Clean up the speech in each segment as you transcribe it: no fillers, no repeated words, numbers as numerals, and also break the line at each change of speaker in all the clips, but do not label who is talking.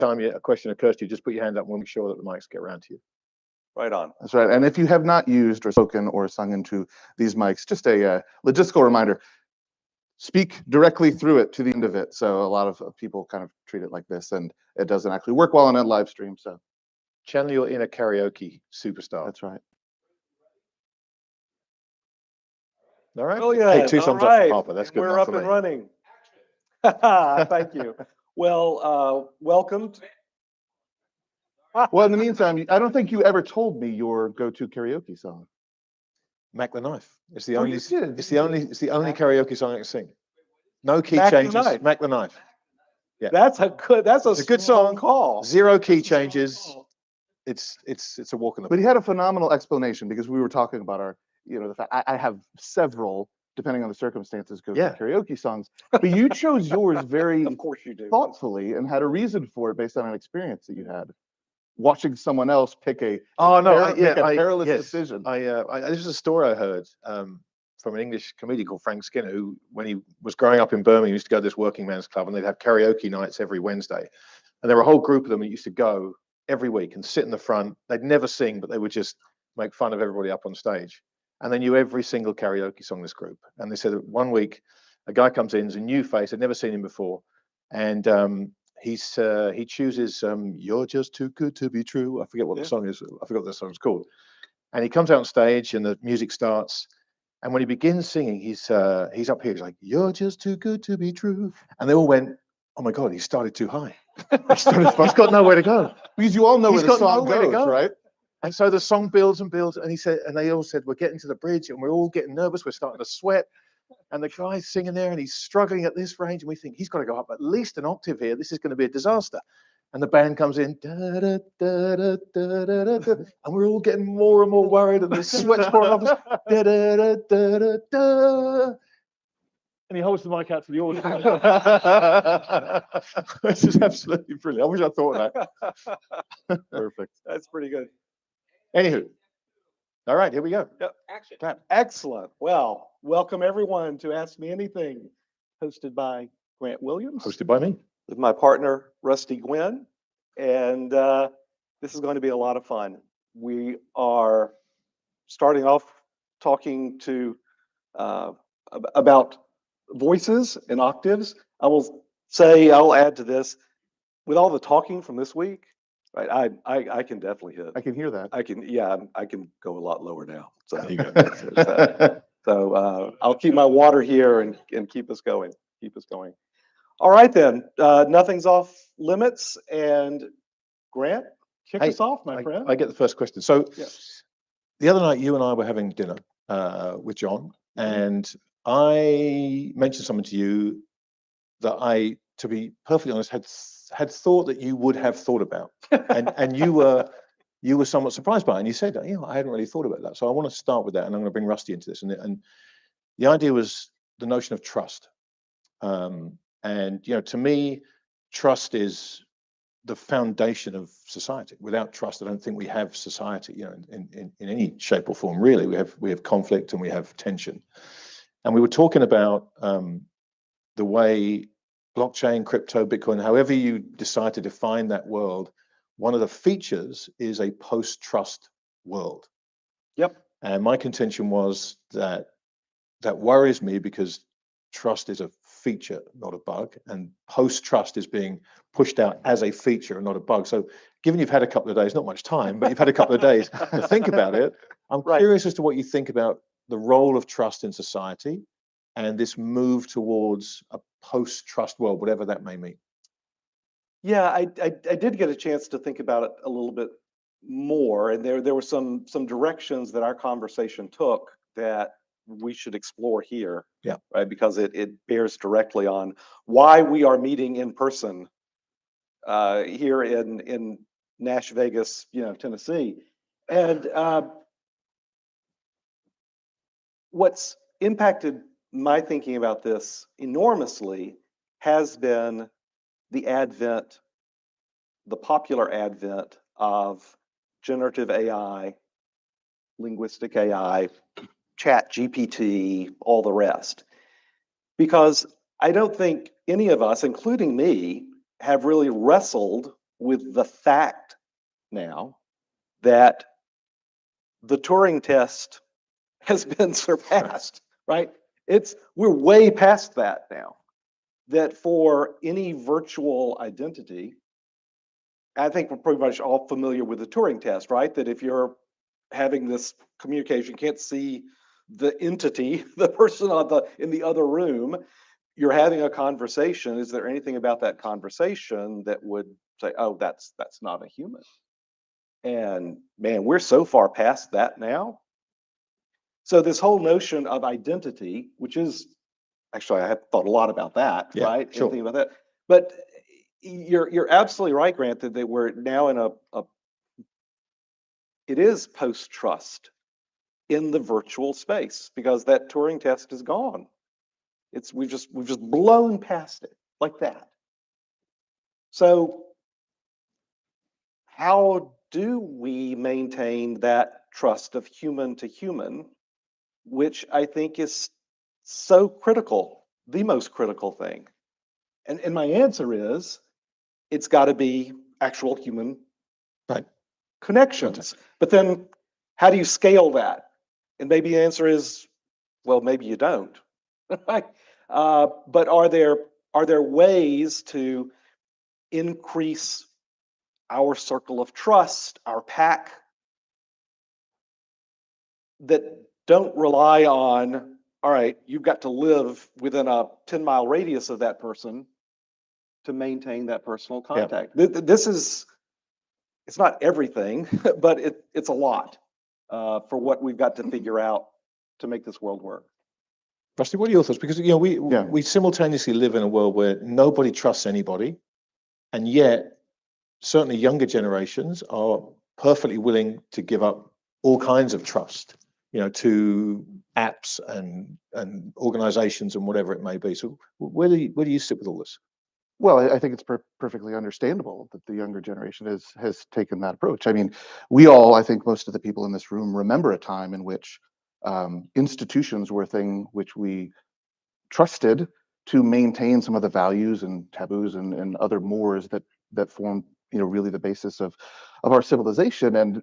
time a question occurs to you, just put your hand up and we'll make sure that the mics get around to you.
Right on.
That's right. And if you have not used or spoken or sung into these mics, just a logistical reminder, speak directly through it to the end of it. So a lot of people kind of treat it like this, and it doesn't actually work well on a live stream. So
channel your inner karaoke superstar.
that's right.
All right.
Oh yeah.
Hey, two thumbs up from Harper. That's good
We're
enough
up
for
and
me.
running. Thank you. Well, welcome.
Well, in the meantime, I don't think you ever told me your go-to karaoke song.
Mac the Knife. It's the
Oh,
only.
you did.
It's the only karaoke song I can sing. No key
Mac the
changes.
Knife.
Mac the Knife. Yeah.
That's a good
song.
call.
Zero key changes. It's a walk in the
But he
park.
had a phenomenal explanation, because we were talking about our, the fact I have several, depending on the circumstances, go-to karaoke songs. But you chose yours very
Of course you do.
thoughtfully and had a reason for it based on an experience that you had watching someone else pick a perilous decision.
This is a story I heard from an English comedian called Frank Skinner, who, when he was growing up in Birmingham, used to go to this working man's club, and they'd have karaoke nights every Wednesday. And there were a whole group of them that used to go every week and sit in the front. They'd never sing, but they would just make fun of everybody up on stage. And they knew every single karaoke song, this group. And they said that one week, a guy comes in, he's a new face, I'd never seen him before. And he chooses "You're Just Too Good to Be True." I forget what the song is. I forgot what the song's called. And he comes out on stage, and the music starts. And when he begins singing, he's up here. He's like, "You're just too good to be true." And they all went, "Oh my God, he started too high. He's got nowhere to go."
Because you all know where the song goes, right?
And so the song builds and builds. And they all said, "We're getting to the bridge, and we're all getting nervous. We're starting to sweat." And the guy's singing there, and he's struggling at this range, and we think he's got to go up at least an octave here. This is going to be a disaster. And the band comes in, da, da, da, da, da, da, da, da, and we're all getting more and more worried, and the sweat's pouring off us. Da, da, da, da, da, da. And he holds the mic out to the audience. This is absolutely brilliant. I wish I thought of that. Perfect.
That's pretty good.
Anywho, all right, here we go.
Yep. Action. Excellent. Well, welcome everyone to Ask Me Anything, hosted by Grant Williams.
Hosted by me.
With my partner, Rusty Guinn. And this is going to be a lot of fun. We are starting off talking about voices and octaves. I'll add to this, with all the talking from this week, right? I can definitely hit.
I can hear that.
I can go a lot lower now. So
there you go.
So I'll keep my water here and keep us going. All right then. Nothing's off limits. And Grant, kick us off, my friend.
I get the first question. So the other night, you and I were having dinner with John, and I mentioned something to you that I, to be perfectly honest, had thought that you would have thought about, and you were somewhat surprised by it, and you said, I hadn't really thought about that. So I want to start with that, and I'm going to bring Rusty into this. And the idea was the notion of trust. And to me, trust is the foundation of society. Without trust, I don't think we have society, in any shape or form. Really, we have conflict and we have tension. And we were talking about the way blockchain, crypto, Bitcoin, however you decide to define that world, one of the features is a post-trust world.
Yep.
And my contention was that worries me, because trust is a feature, not a bug, and post-trust is being pushed out as a feature and not a bug. So given you've had a couple of days, not much time, but you've had a couple of days to think about it, I'm curious as to what you think about the role of trust in society and this move towards a post-trust world, whatever that may mean.
Yeah, I did get a chance to think about it a little bit more, and there were some directions that our conversation took that we should explore here.
Yeah.
Right, because it bears directly on why we are meeting in person here in Nash Vegas, Tennessee. And what's impacted my thinking about this enormously has been the popular advent of generative AI, linguistic AI, Chat GPT, all the rest. Because I don't think any of us, including me, have really wrestled with the fact now that the Turing test has been surpassed, right? We're way past that now. That for any virtual identity, I think we're pretty much all familiar with the Turing test, right? That if you're having this communication, can't see the entity, the person in the other room, you're having a conversation. Is there anything about that conversation that would say, oh, that's not a human? And man, we're so far past that now. So this whole notion of identity, which is actually I have thought a lot about that,
Yeah,
right?
sure.
Anything about that. But you're absolutely right, Grant, that we're now in it is post-trust in the virtual space because that Turing test is gone. We've just blown past it like that. So how do we maintain that trust of human to human, which I think is so critical, the most critical thing? And my answer is it's got to be actual human
Right.
connections. But then how do you scale that? And maybe the answer is, well, maybe you don't. Right? But are there ways to increase our circle of trust, our pack, that don't rely on, all right, you've got to live within a 10-mile radius of that person to maintain that personal contact? This is, it's not everything, but it's a lot for what we've got to figure out to make this world work.
Rusty, what are your thoughts? Because we simultaneously live in a world where nobody trusts anybody, and yet certainly younger generations are perfectly willing to give up all kinds of trust, to apps and organizations and whatever it may be. So where do you sit with all this?
Well, I think it's perfectly understandable that the younger generation has taken that approach. I mean, we all, I think most of the people in this room remember a time in which institutions were a thing which we trusted to maintain some of the values and taboos and other mores that form really the basis of our civilization. And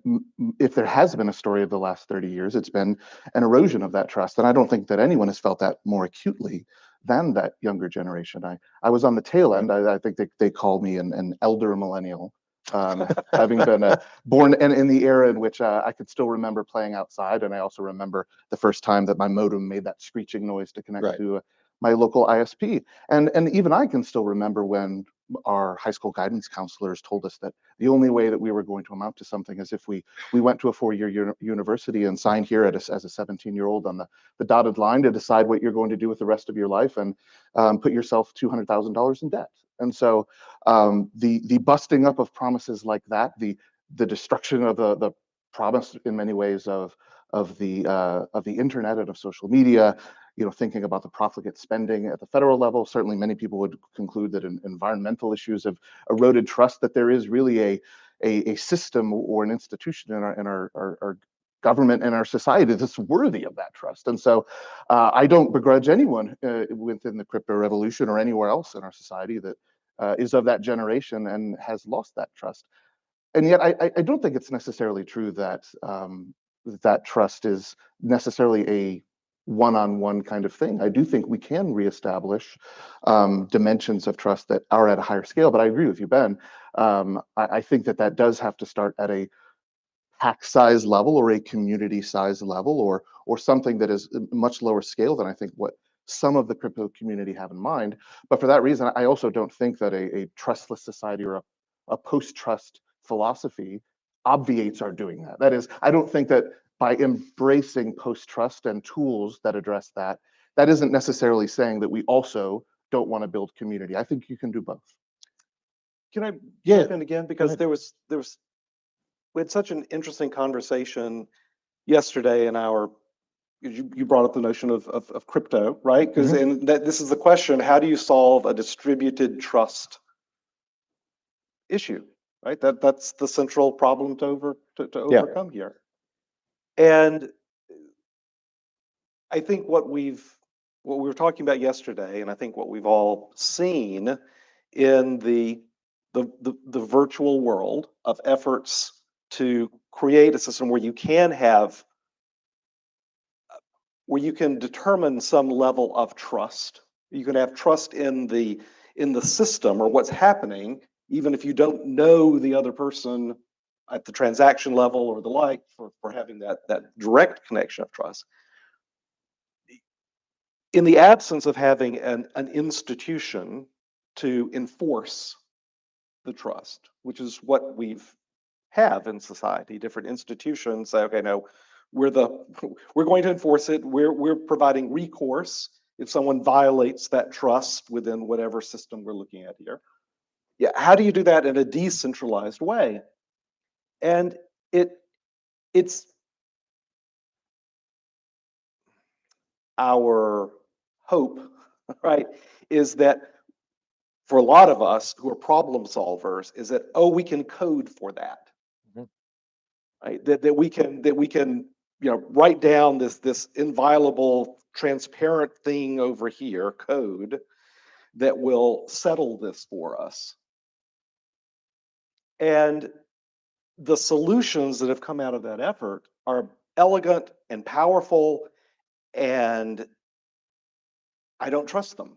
if there has been a story of the last 30 years, it's been an erosion of that trust. And I don't think that anyone has felt that more acutely than that younger generation. I was on the tail end. I think they call me an elder millennial, having been born in the era in which I could still remember playing outside. And I also remember the first time that my modem made that screeching noise to connect to my local ISP. And even I can still remember when our high school guidance counselors told us that the only way that we were going to amount to something is if we went to a four-year university and signed here as a 17-year-old on the dotted line to decide what you're going to do with the rest of your life and put yourself $200,000 in debt. And so the busting up of promises like that, the destruction of the promise in many ways of the internet and of social media, thinking about the profligate spending at the federal level, certainly many people would conclude that environmental issues have eroded trust that there is really a system or an institution in our government and our society that's worthy of that trust. And so I don't begrudge anyone within the crypto revolution or anywhere else in our society that is of that generation and has lost that trust. And yet I don't think it's necessarily true that that trust is necessarily a one-on-one kind of thing. I do think we can reestablish dimensions of trust that are at a higher scale. But I agree with you, Ben. I think that does have to start at a pack size level or a community size level or something that is much lower scale than I think what some of the crypto community have in mind. But for that reason, I also don't think that a trustless society or a post-trust philosophy obviates our doing that. That is, I don't think that by embracing post-trust and tools that address that, that isn't necessarily saying that we also don't want to build community. I think you can do both.
Can I jump in again? Because we had such an interesting conversation yesterday in you brought up the notion of crypto, right? Because this is the question: how do you solve a distributed trust issue? Right. That's the central problem to overcome here. And I think what we were talking about yesterday, and I think what we've all seen in the the virtual world of efforts to create a system where you can have, where you can determine some level of trust. You can have trust in the system or what's happening, even if you don't know the other person at the transaction level or the like, for having that direct connection of trust. In the absence of having an institution to enforce the trust, which is what we've have in society, different institutions say, okay, no, we're going to enforce it. We're providing recourse if someone violates that trust within whatever system we're looking at here. Yeah, how do you do that in a decentralized way? And it's our hope, right, is that for a lot of us who are problem solvers, is that, oh, we can code for that.
Mhm.
Right? That we can write down this inviolable, transparent thing over here, code, that will settle this for us. And the solutions that have come out of that effort are elegant and powerful, and I don't trust them.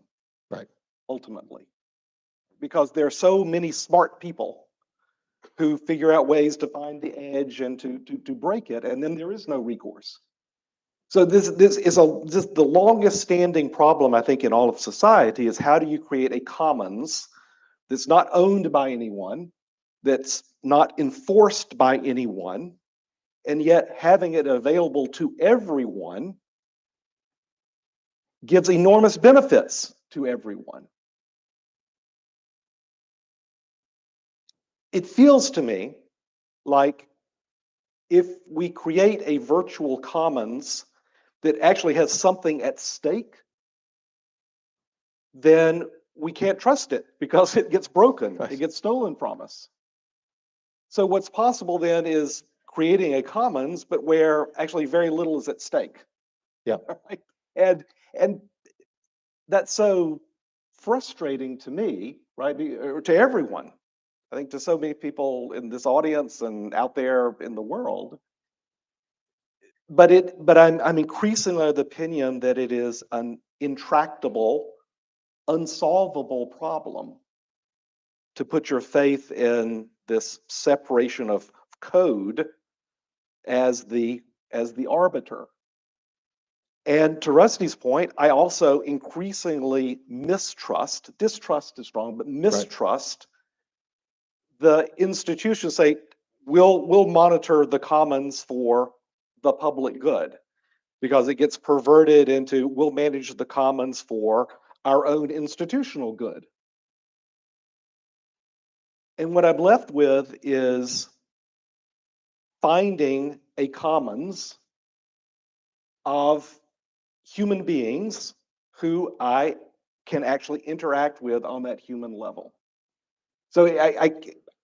Right.
Ultimately, because there are so many smart people who figure out ways to find the edge and to break it, and then there is no recourse. So this is the longest standing problem, I think, in all of society, is how do you create a commons that's not owned by anyone, that's not enforced by anyone, and yet having it available to everyone gives enormous benefits to everyone. It feels to me like if we create a virtual commons that actually has something at stake, then we can't trust it because it gets broken,
Right.
it gets stolen from us. So what's possible then is creating a commons, but where actually very little is at stake.
Yeah.
Right? And that's so frustrating to me, right? Or to everyone. I think to so many people in this audience and out there in the world. But I'm increasingly of the opinion that it is an intractable, unsolvable problem to put your faith in this separation of code as the arbiter. And to Rusty's point, I also increasingly distrust is strong, but mistrust the institutions say, we'll monitor the commons for the public good, because it gets perverted into we'll manage the commons for our own institutional good. And what I'm left with is finding a commons of human beings who I can actually interact with on that human level. So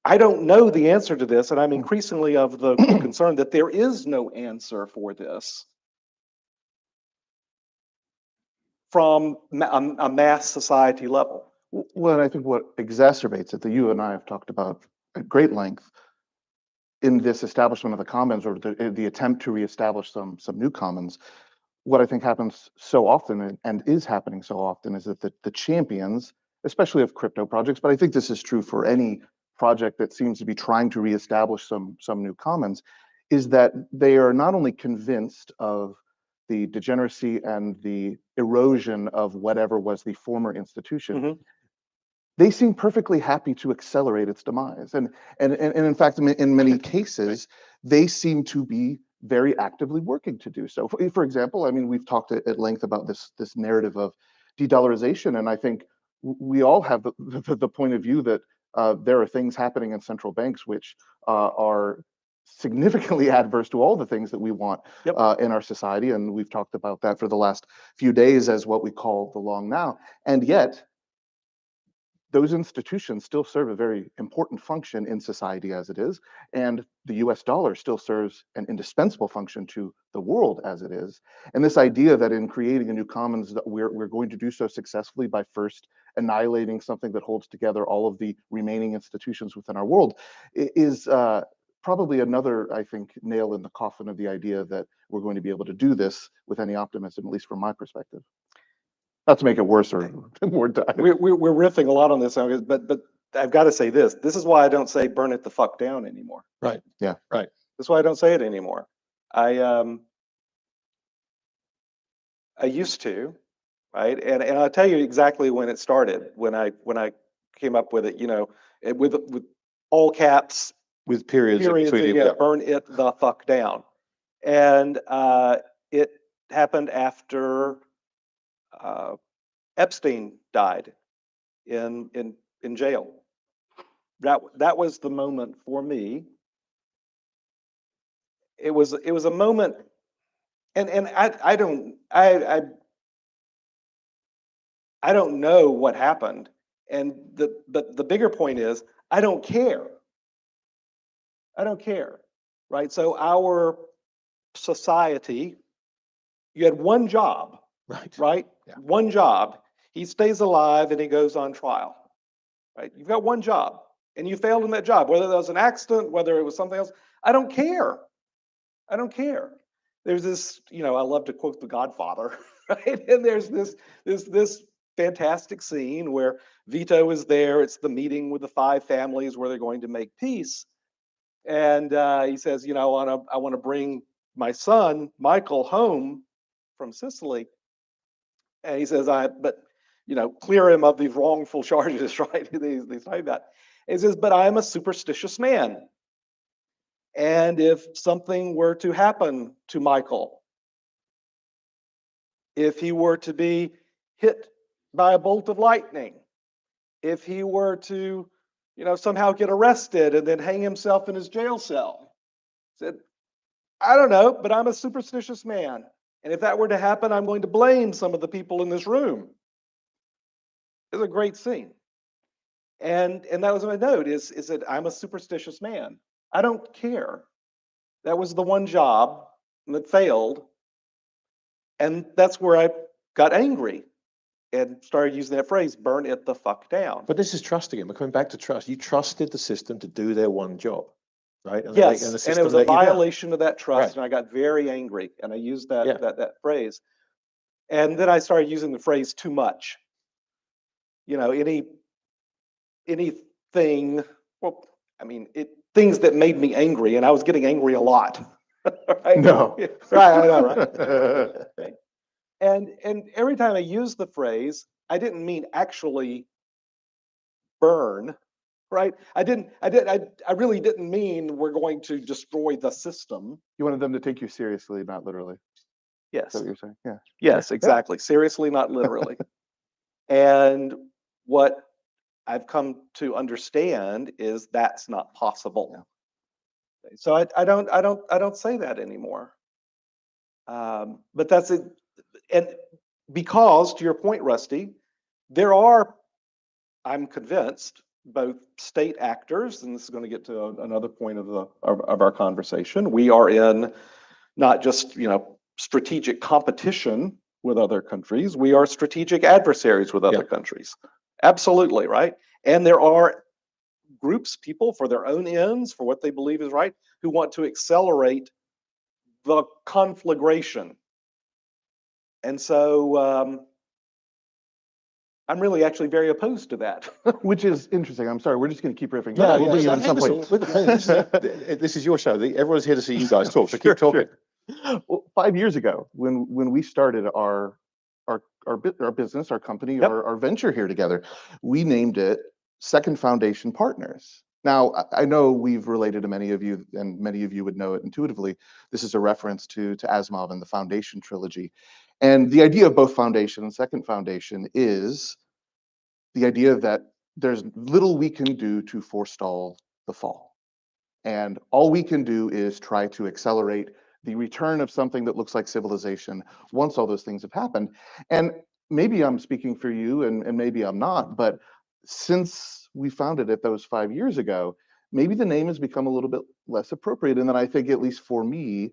I don't know the answer to this, and I'm increasingly of the concern that there is no answer for this from a mass society level.
Well, I think what exacerbates it, that you and I have talked about at great length, in this establishment of the commons, or the attempt to reestablish some new commons, what I think happens so often, and is happening so often, is that the champions, especially of crypto projects, but I think this is true for any project that seems to be trying to reestablish some new commons, is that they are not only convinced of the degeneracy and the erosion of whatever was the former institution.
Mm-hmm.
They seem perfectly happy to accelerate its demise. And in fact, in many cases, they seem to be very actively working to do so. For example, I mean, we've talked at length about this narrative of de-dollarization, and I think we all have the point of view that there are things happening in central banks which are significantly adverse to all the things that we want in our society, and we've talked about that for the last few days as what we call the long now. And yet, those institutions still serve a very important function in society as it is, and the US dollar still serves an indispensable function to the world as it is. And this idea that in creating a new commons that we're going to do so successfully by first annihilating something that holds together all of the remaining institutions within our world is probably another, I think, nail in the coffin of the idea that we're going to be able to do this with any optimism, at least from my perspective. Not to make it worse or more dire.
We're riffing a lot on this, but I've got to say this. This is why I don't say burn it the fuck down anymore.
Right.
Yeah.
Right.
That's why I don't say it anymore. I used to, right? And I'll tell you exactly when it started, when I came up with it, you know, with all caps,
With periods in
periods,
between.
yeah, burn it the fuck down. And it happened after Epstein died in jail. That was the moment for me. It was a moment, and I don't know what happened, and the bigger point is I don't care. I don't care, right? So our society, you had one job,
Right.
right?
Yeah.
One job. He stays alive and he goes on trial, right? You've got one job and you failed in that job, whether that was an accident, whether it was something else. I don't care. I don't care. There's this, you know, I love to quote The Godfather, right? And there's this fantastic scene where Vito is there. It's the meeting with the 5 families where they're going to make peace. And he says, you know, I want to bring my son Michael home from Sicily. And he says, but you know, clear him of these wrongful charges, right? They say that. He says, but I'm a superstitious man. And if something were to happen to Michael, if he were to be hit by a bolt of lightning, if he were to, you know, somehow get arrested and then hang himself in his jail cell, said, I don't know, but I'm a superstitious man. And if that were to happen, I'm going to blame some of the people in this room. It's a great scene. And that was my note is that I'm a superstitious man. I don't care. That was the one job that failed. And that's where I got angry and started using that phrase, burn it the fuck down.
But this is trust again. We're coming back to trust. You trusted the system to do their one job, right? And
Yes,
and the
and
system
it was a
let you down.
violation of that trust,
Right.
and I got very angry, and I used that,
Yeah.
that phrase. And then I started using the phrase too much. You know, anything, well, I mean, things that made me angry, and I was getting angry a lot. Right?
No.
Yeah, right, I know, right? And every time I used the phrase, I didn't mean actually burn, right? I really didn't mean we're going to destroy the system.
You wanted them to take you seriously, not literally. Is
Yes.
that what you're saying? Yeah.
Yes, exactly. Seriously, not literally. And what I've come to understand is that's not possible. So I don't say that anymore. But that's it. And because, to your point, Rusty, there are, I'm convinced, both state actors, and this is going to get to another point of our conversation. We are in not just, you know, strategic competition with other countries. We are strategic adversaries with other countries. Absolutely, right? And there are groups, people for their own ends, for what they believe is right, who want to accelerate the conflagration. And so I'm really actually very opposed to that.
Which is interesting. I'm sorry. We're just going to keep riffing.
No,
We'll bring you in
hey,
some
listen,
point.
this is your show. Everyone's here to see you guys talk, so keep talking.
Well, 5 years ago, when we started our business, our company, our venture here together, we named it Second Foundation Partners. Now, I know we've related to many of you, and many of you would know it intuitively. This is a reference to Asimov and the Foundation trilogy. And the idea of both Foundation and Second Foundation is the idea that there's little we can do to forestall the fall. And all we can do is try to accelerate the return of something that looks like civilization once all those things have happened. And maybe I'm speaking for you and maybe I'm not, but since we founded it those 5 years ago, maybe the name has become a little bit less appropriate. And then I think, at least for me,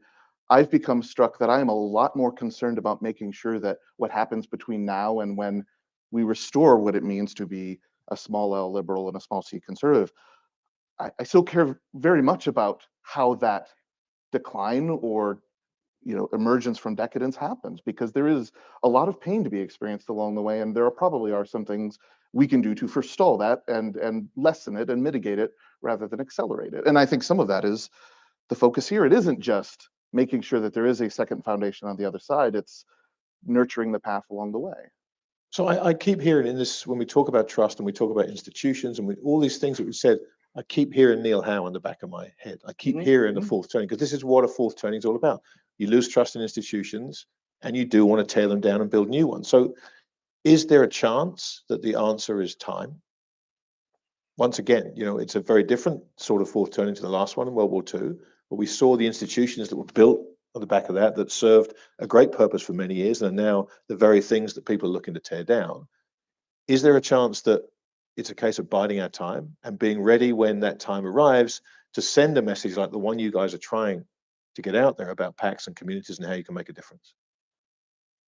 I've become struck that I am a lot more concerned about making sure that what happens between now and when we restore what it means to be a small L liberal and a small C conservative, I still care very much about how that decline or emergence from decadence happens, because there is a lot of pain to be experienced along the way, and there probably are some things we can do to forestall that and lessen it and mitigate it rather than accelerate it. And I think some of that is the focus here. It isn't just making sure that there is a second foundation on the other side, it's nurturing the path along the way.
So I keep hearing in this, when we talk about trust and we talk about institutions and all these things that we said, I keep hearing Neil Howe in the back of my head. I keep hearing the fourth turning, because this is what a fourth turning is all about. You lose trust in institutions and you do want to tear them down and build new ones. So is there a chance that the answer is time? Once again, it's a very different sort of fourth turning to the last one in World War II, but we saw the institutions that were built on the back of that served a great purpose for many years, and are now the very things that people are looking to tear down. Is there a chance that it's a case of biding our time and being ready when that time arrives to send a message like the one you guys are trying to get out there about packs and communities and how you can make a difference?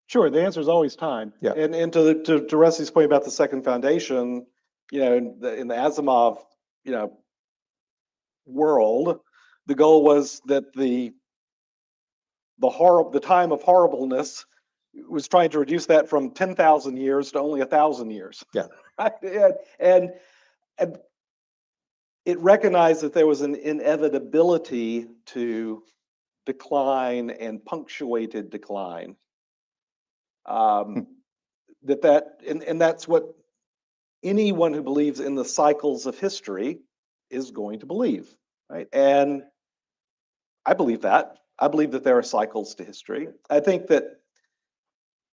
Sure, the answer is always time.
Yeah.
And to Rusty's point about the second foundation, in the Asimov, world, the goal was that the time of horribleness was trying to reduce that from 10,000 years to only 1,000 years.
Yeah.
Right? And it recognized that there was an inevitability to decline and punctuated decline. And that's what anyone who believes in the cycles of history is going to believe, right? And I believe that. I believe that there are cycles to history. I think that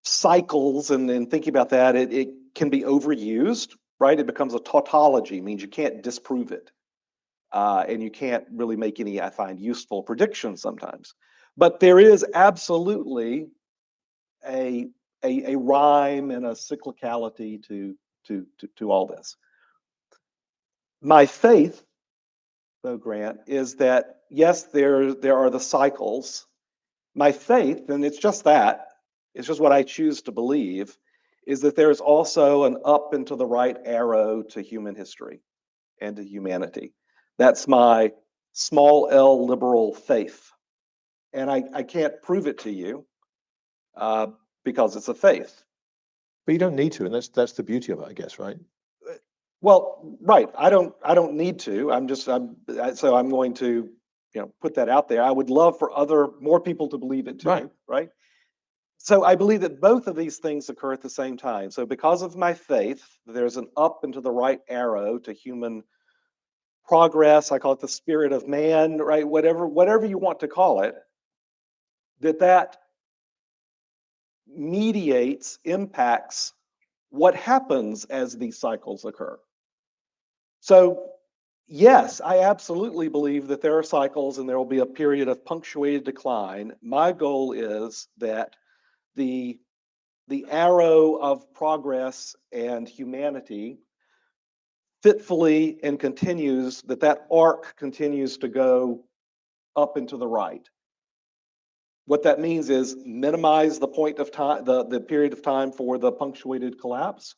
cycles, and thinking about that, it can be overused, right? It becomes a tautology, means you can't disprove it. And you can't really make any, I find, useful predictions sometimes. But there is absolutely a rhyme and a cyclicality to all this. My faith, though, Grant, is that yes, there are the cycles. My faith, and it's just that, it's just what I choose to believe, is that there's also an up and to the right arrow to human history and to humanity. That's my small L liberal faith. And I can't prove it to you because it's a faith.
But you don't need to, and that's the beauty of it, I guess, right?
Well, right. I don't need to. So I'm going to, put that out there. I would love for more people to believe it too. Right. So I believe that both of these things occur at the same time. So because of my faith, there's an up and to the right arrow to human progress. I call it the spirit of man, right? Whatever you want to call it, that mediates, impacts what happens as these cycles occur. So yes, I absolutely believe that there are cycles and there will be a period of punctuated decline. My goal is that the arrow of progress and humanity fitfully and continues, that arc continues to go up and to the right. What that means is minimize the point of time, the period of time for the punctuated collapse.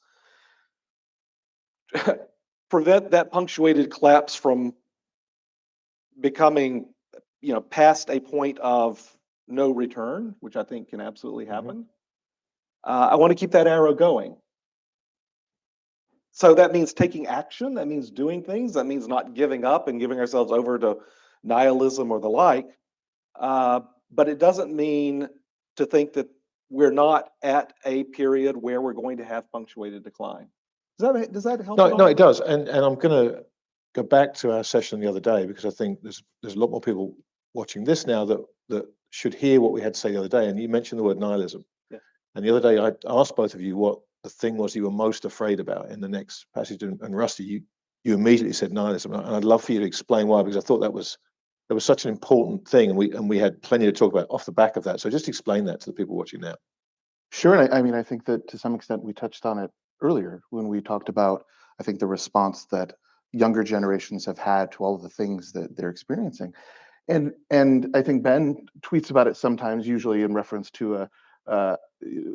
Prevent that punctuated collapse from becoming, past a point of no return, which I think can absolutely happen. I want to keep that arrow going. So that means taking action. That means doing things. That means not giving up and giving ourselves over to nihilism or the like. But it doesn't mean to think that we're not at a period where we're going to have punctuated decline. Does that help?
No, it does. And I'm going to go back to our session the other day, because I think there's a lot more people watching this now that should hear what we had to say the other day. And you mentioned the word nihilism.
Yeah.
And the other day I asked both of you what the thing was you were most afraid about in the next passage. And Rusty, you immediately said nihilism. And I'd love for you to explain why, because I thought that was such an important thing, and we had plenty to talk about off the back of that. So just explain that to the people watching now.
Sure. And I mean, I think that to some extent we touched on it earlier when we talked about I think, the response that younger generations have had to all of the things that they're experiencing. And I think Ben tweets about it sometimes, usually in reference to uh,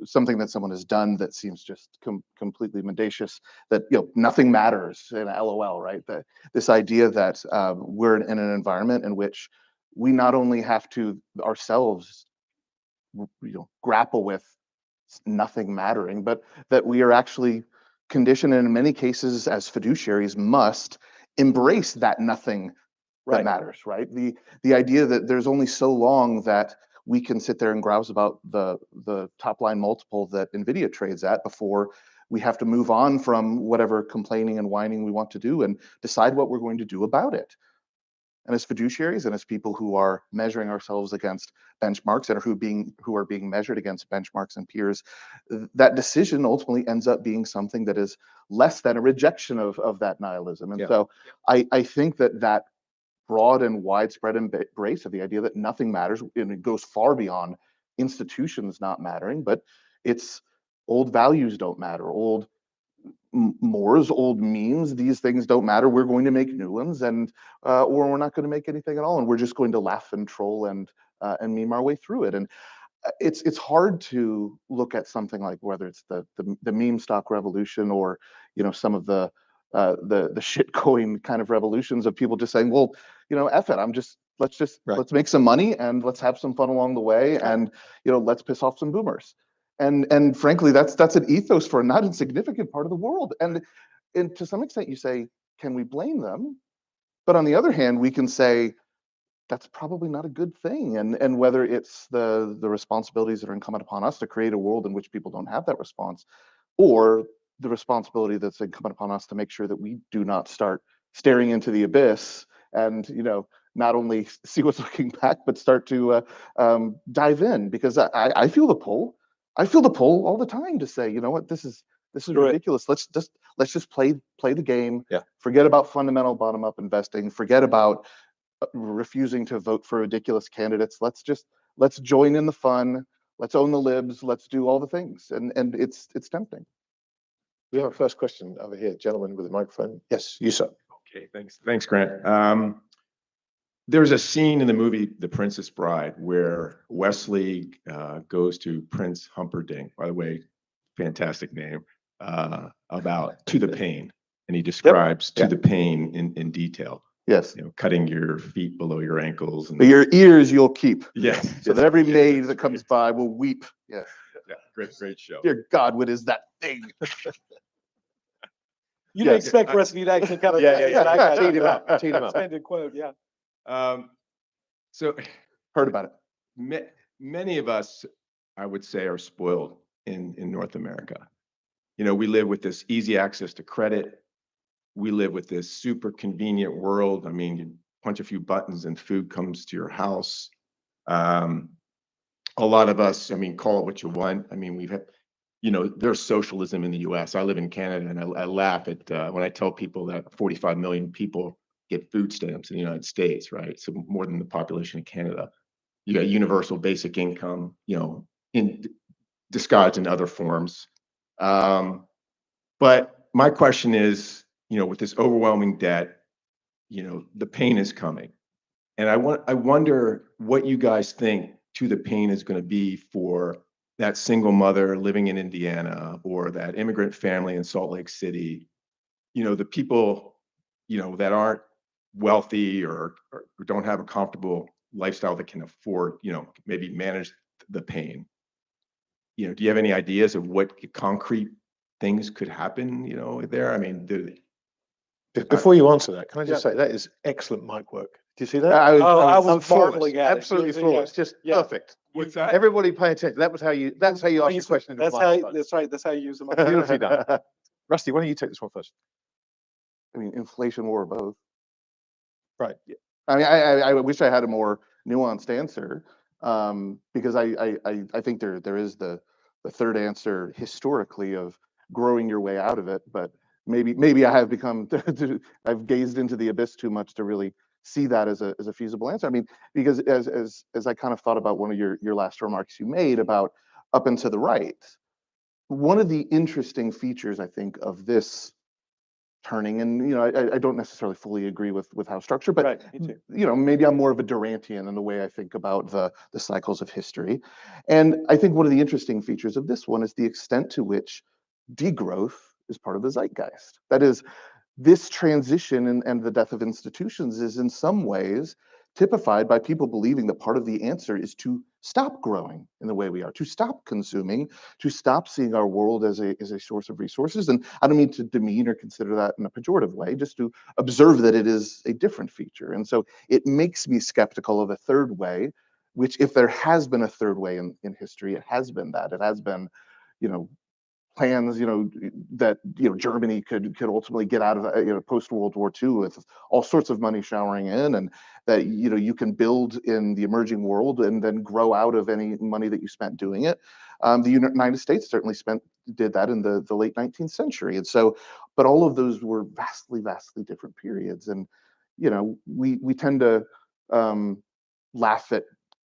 something that someone has done that seems just completely mendacious, that nothing matters in LOL, right? That this idea that we're in an environment in which we not only have to ourselves grapple with nothing mattering, but that we are actually conditioned, and in many cases as fiduciaries must embrace that nothing that matters, right? The idea that there's only so long that we can sit there and grouse about the top line multiple that Nvidia trades at before we have to move on from whatever complaining and whining we want to do and decide what we're going to do about it. And as fiduciaries and as people who are measuring ourselves against benchmarks and who are being measured against benchmarks and peers, that decision ultimately ends up being something that is less than a rejection of that nihilism. And so I think that broad and widespread embrace of the idea that nothing matters, and it goes far beyond institutions not mattering, but it's old values don't matter, old mores, old memes, these things don't matter. We're going to make new ones, and or we're not going to make anything at all, and we're just going to laugh and troll and meme our way through it. And it's hard to look at something like whether it's the meme stock revolution or some of the shitcoin kind of revolutions of people just saying, well, F it, let's make some money and let's have some fun along the way, and let's piss off some boomers. And frankly, that's an ethos for a not insignificant part of the world. And to some extent, you say, can we blame them? But on the other hand, we can say that's probably not a good thing. And whether it's the responsibilities that are incumbent upon us to create a world in which people don't have that response, or the responsibility that's incumbent upon us to make sure that we do not start staring into the abyss and not only see what's looking back, but start to dive in, because I feel the pull. I feel the pull all the time to say, what, this is ridiculous. Let's just play the game. Forget about fundamental bottom up investing. Forget about refusing to vote for ridiculous candidates. Let's join in the fun. Let's own the libs. Let's do all the things. And it's tempting.
We have a first question over here, gentleman with the microphone. Yes, you, sir.
Okay, thanks, Grant. There's a scene in the movie The Princess Bride where Wesley goes to Prince Humperdinck, by the way, fantastic name, about To the Pain. And he describes To the Pain in detail.
Yes.
Cutting your feet below your ankles. And
but your ears you'll keep.
Yes.
So that every maid that comes by will weep. Yes.
Yeah, great show.
Dear God, what is that thing?
You didn't expect for us to actually kind of
Teed him up.
extended quote,
So
Heard about it.
Many of us, I would say, are spoiled in North America. We live with this easy access to credit. We live with this super convenient world. I mean, you punch a few buttons and food comes to your house. A lot of us, I mean, call it what you want. I mean, we've had, there's socialism in the US. I live in Canada, and I laugh at when I tell people that 45 million people get food stamps in the United States, right? So more than the population of Canada. You got universal basic income, in disguised in other forms. But my question is, with this overwhelming debt, the pain is coming. And I wonder what you guys think To the Pain is going to be for that single mother living in Indiana, or that immigrant family in Salt Lake City, the people, that aren't wealthy or don't have a comfortable lifestyle that can afford, maybe manage the pain. Do you have any ideas of what concrete things could happen, there? I mean,
Before you answer that, can I just say that is excellent mic work. Do you see that?
I was
flawless.
marveling at it.
Absolutely flawless. Just perfect.
what's that?
Everybody pay attention. That's how you ask your question.
That's right. That's how you use them.
Beautifully done. Rusty, why don't you take this one first?
I mean, inflation, war, both.
Right.
I mean, I wish I had a more nuanced answer, because I think there is the third answer historically of growing your way out of it, but maybe I have become I've gazed into the abyss too much to really see that as a feasible answer. I mean, because as I kind of thought about one of your last remarks you made about up and to the right, one of the interesting features I think of this turning. And I don't necessarily fully agree with how structured, but
Right, me too.
maybe I'm more of a Durantian in the way I think about the cycles of history. And I think one of the interesting features of this one is the extent to which degrowth is part of the zeitgeist. That is, this transition and the death of institutions is in some ways typified by people believing that part of the answer is to stop growing in the way we are, to stop consuming, to stop seeing our world as a source of resources. And I don't mean to demean or consider that in a pejorative way, just to observe that it is a different feature. And so it makes me skeptical of a third way, which, if there has been a third way in history, it has been that. It has been, plans, that Germany could ultimately get out of post World War II with all sorts of money showering in, and that you can build in the emerging world and then grow out of any money that you spent doing it. The United States certainly did that in the late 19th century, and so, but all of those were vastly different periods, and we tend to laugh at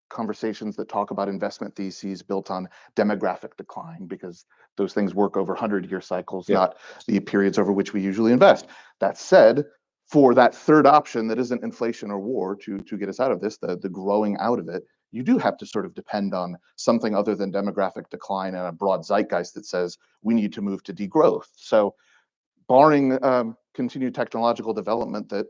conversations that talk about investment theses built on demographic decline, because those things work over 100-year cycles, not the periods over which we usually invest. That said, for that third option that isn't inflation or war to get us out of this, the growing out of it, you do have to sort of depend on something other than demographic decline and a broad zeitgeist that says we need to move to degrowth. So barring continued technological development that,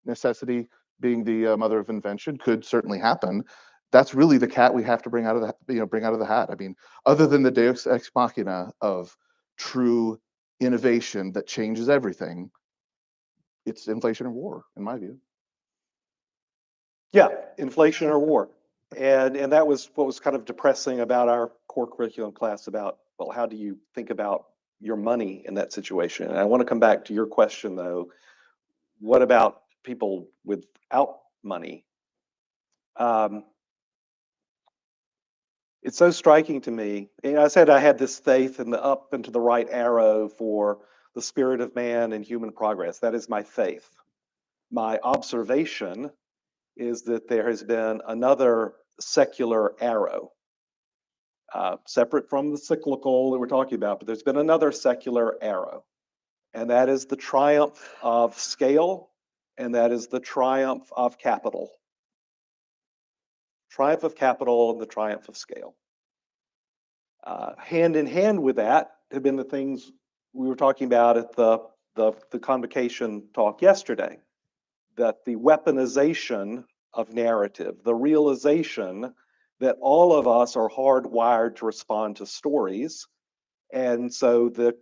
necessity being the mother of invention, could certainly happen. That's really the cat we have to bring out of the hat. I mean, other than the Deus ex machina of true innovation that changes everything, it's inflation or war, in my view.
Yeah, inflation or war. And that was what was kind of depressing about our core curriculum class about, well, how do you think about your money in that situation? And I want to come back to your question, though. What about people without money? It's so striking to me. And I said I had this faith in the up and to the right arrow for the spirit of man and human progress. That is my faith. My observation is that there has been another secular arrow, separate from the cyclical that we're talking about, but there's been another secular arrow, and that is the triumph of scale, and that is the triumph of capital. Triumph of capital and the triumph of scale. Hand in hand with that have been the things we were talking about at the convocation talk yesterday, that the weaponization of narrative, the realization that all of us are hardwired to respond to stories. And so the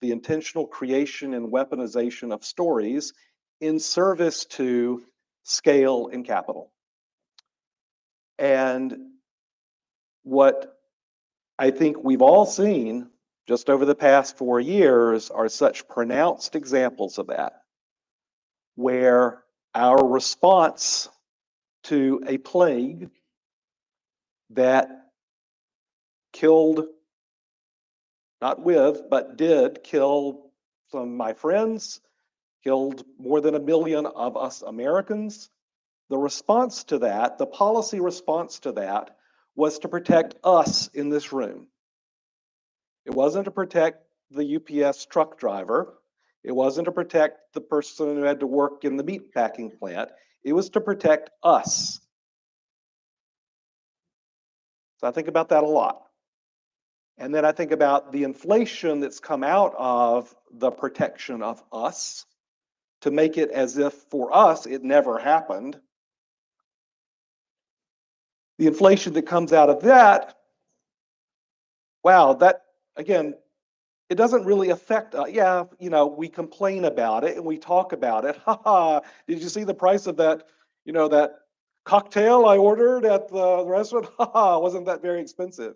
intentional creation and weaponization of stories in service to scale and capital. And what I think we've all seen just over the past 4 years are such pronounced examples of that, where our response to a plague that killed, not with, but did kill some of my friends, killed more than 1 million of us Americans. The response to that, the policy response to that, was to protect us in this room. It wasn't to protect the UPS truck driver. It wasn't to protect the person who had to work in the meat packing plant. It was to protect us. So I think about that a lot. And then I think about the inflation that's come out of the protection of us to make it as if for us it never happened. The inflation that comes out of that, wow, that, again, it doesn't really affect us. Yeah, we complain about it and we talk about it. Did you see the price of that, that cocktail I ordered at the restaurant? Wasn't that very expensive?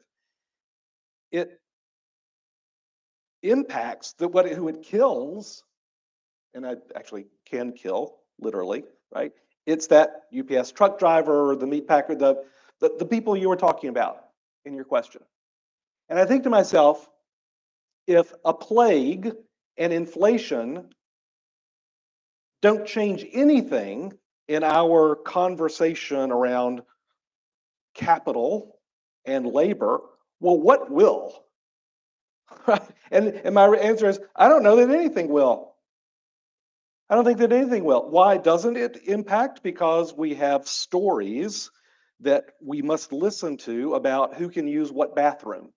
It impacts who it kills, and it actually can kill, literally, right? It's that UPS truck driver, the meat packer, the people you were talking about in your question. And I think to myself, if a plague and inflation don't change anything in our conversation around capital and labor, well, what will? Right? And my answer is, I don't know that anything will. I don't think that anything will. Why doesn't it impact? Because we have stories that we must listen to about who can use what bathroom.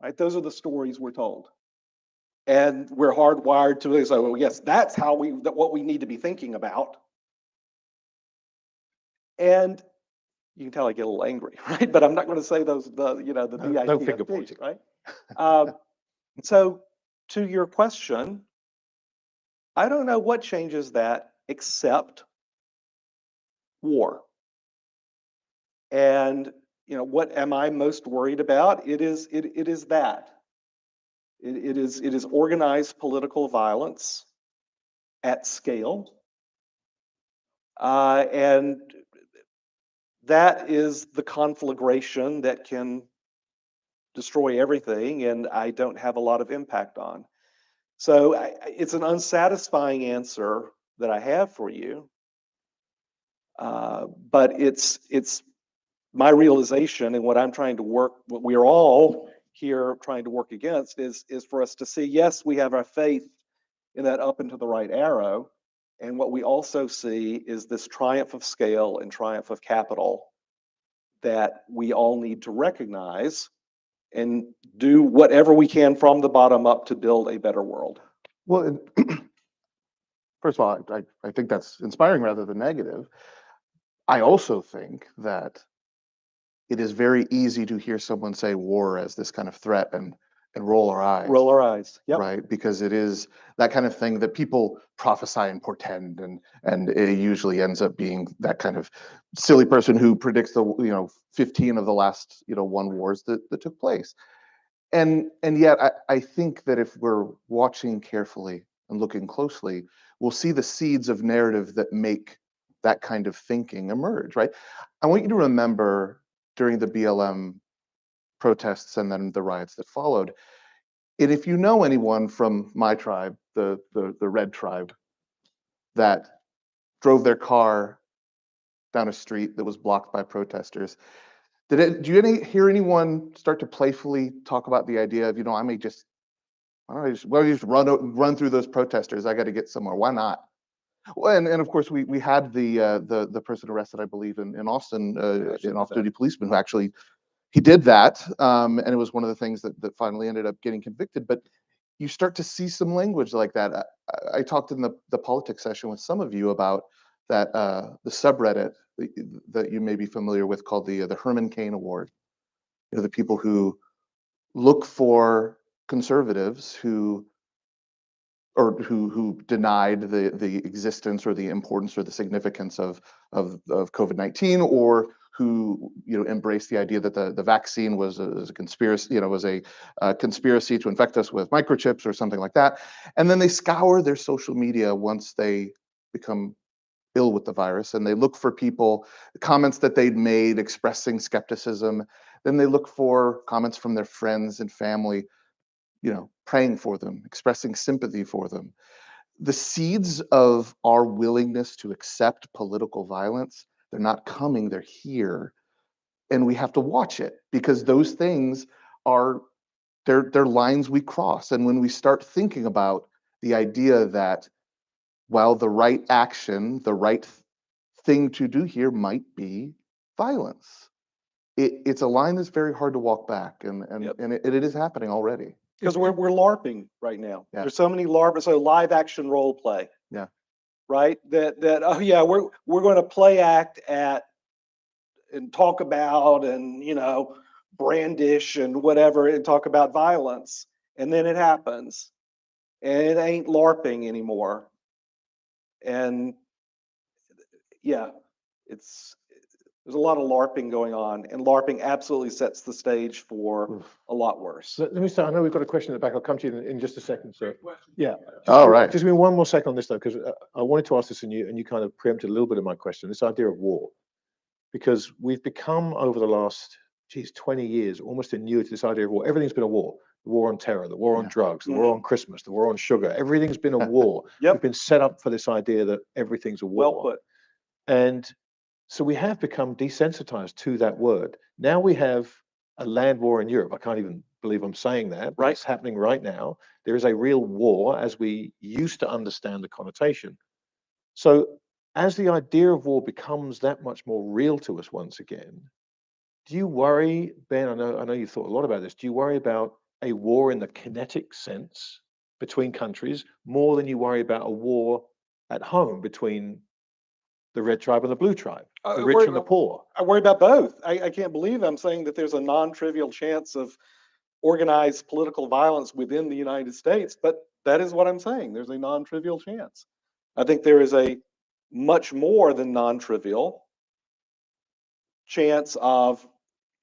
Right? Those are the stories we're told. And we're hardwired to say, well, yes, that's what we need to be thinking about. And you can tell I get a little angry, right? But I'm not going to say the
No finger
DITFP,
pointing.
right? So to your question, I don't know what changes that except war. And what am I most worried about? It is that. It is organized political violence at scale. And that is the conflagration that can destroy everything, and I don't have a lot of impact on. So it's an unsatisfying answer that I have for you, but it's my realization, and what I'm trying to work, what we're all here trying to work against is for us to see, yes, we have our faith in that up and to the right arrow, and what we also see is this triumph of scale and triumph of capital that we all need to recognize and do whatever we can from the bottom up to build a better world.
Well, first of all, I think that's inspiring rather than negative. I also think that it is very easy to hear someone say war as this kind of threat and roll our eyes.
Roll our eyes. Yep.
Right, because it is that kind of thing that people prophesy and portend, and it usually ends up being that kind of silly person who predicts the 15 of the last one wars that took place. And yet I think that if we're watching carefully and looking closely, we'll see the seeds of narrative that make that kind of thinking emerge, right? I want you to remember during the BLM protests and then the riots that followed, and if you know anyone from my tribe, the red tribe, that drove their car down a street that was blocked by protesters, do you hear anyone start to playfully talk about the idea of, I may just, why don't I just run through those protesters? I got to get somewhere. Why not? Well, and of course we had the person arrested, I believe, in Austin, an off-duty policeman who actually he did that, and it was one of the things that finally ended up getting convicted. But you start to see some language like that. I talked in the politics session with some of you about that the subreddit that you may be familiar with called the Herman Cain Award. The people who look for conservatives who denied the existence or the importance or the significance of COVID-19, or who embraced the idea that the vaccine was a conspiracy, was a conspiracy to infect us with microchips or something like that. And then they scour their social media once they become ill with the virus, and they look for comments that they'd made expressing skepticism. Then they look for comments from their friends and family, praying for them, expressing sympathy for them. The seeds of our willingness to accept political violence, they're not coming, they're here. And we have to watch it, because those things they're lines we cross. And when we start thinking about the idea that while the right action, the right thing to do here might be violence, it's a line that's very hard to walk back, and
Yep.
it is happening already.
Because we're LARPing right now.
Yeah.
There's so many LARP, so live action role play.
Yeah.
Right? That oh yeah, we're going to play act at and talk about and brandish and whatever and talk about violence, and then it happens, and it ain't LARPing anymore. And yeah, there's a lot of LARPing going on, and LARPing absolutely sets the stage for a lot worse.
Let me start. I know we've got a question at the back. I'll come to you in just a second, sir. Yeah.
All right.
Just give me one more second on this, though, because I wanted to ask this, and you kind of preempted a little bit of my question, this idea of war. Because we've become, over the last, 20 years, almost inured to this idea of war. Everything's been a war. The war on terror, the war on drugs, the war on Christmas, the war on sugar. Everything's been a war.
Yep.
We've been set up for this idea that everything's a war.
Well put.
And so we have become desensitized to that word. Now we have a land war in Europe. I can't even believe I'm saying that, but
Right.
it's happening right now. There is a real war as we used to understand the connotation. So as the idea of war becomes that much more real to us once again, do you worry, Ben? I know you've thought a lot about this. Do you worry about a war in the kinetic sense between countries more than you worry about a war at home between the red tribe and the blue tribe, the rich and the poor?
I worry about both. I can't believe I'm saying that there's a non-trivial chance of organized political violence within the United States, but that is what I'm saying. There's a non-trivial chance. I think there is a much more than non-trivial chance of,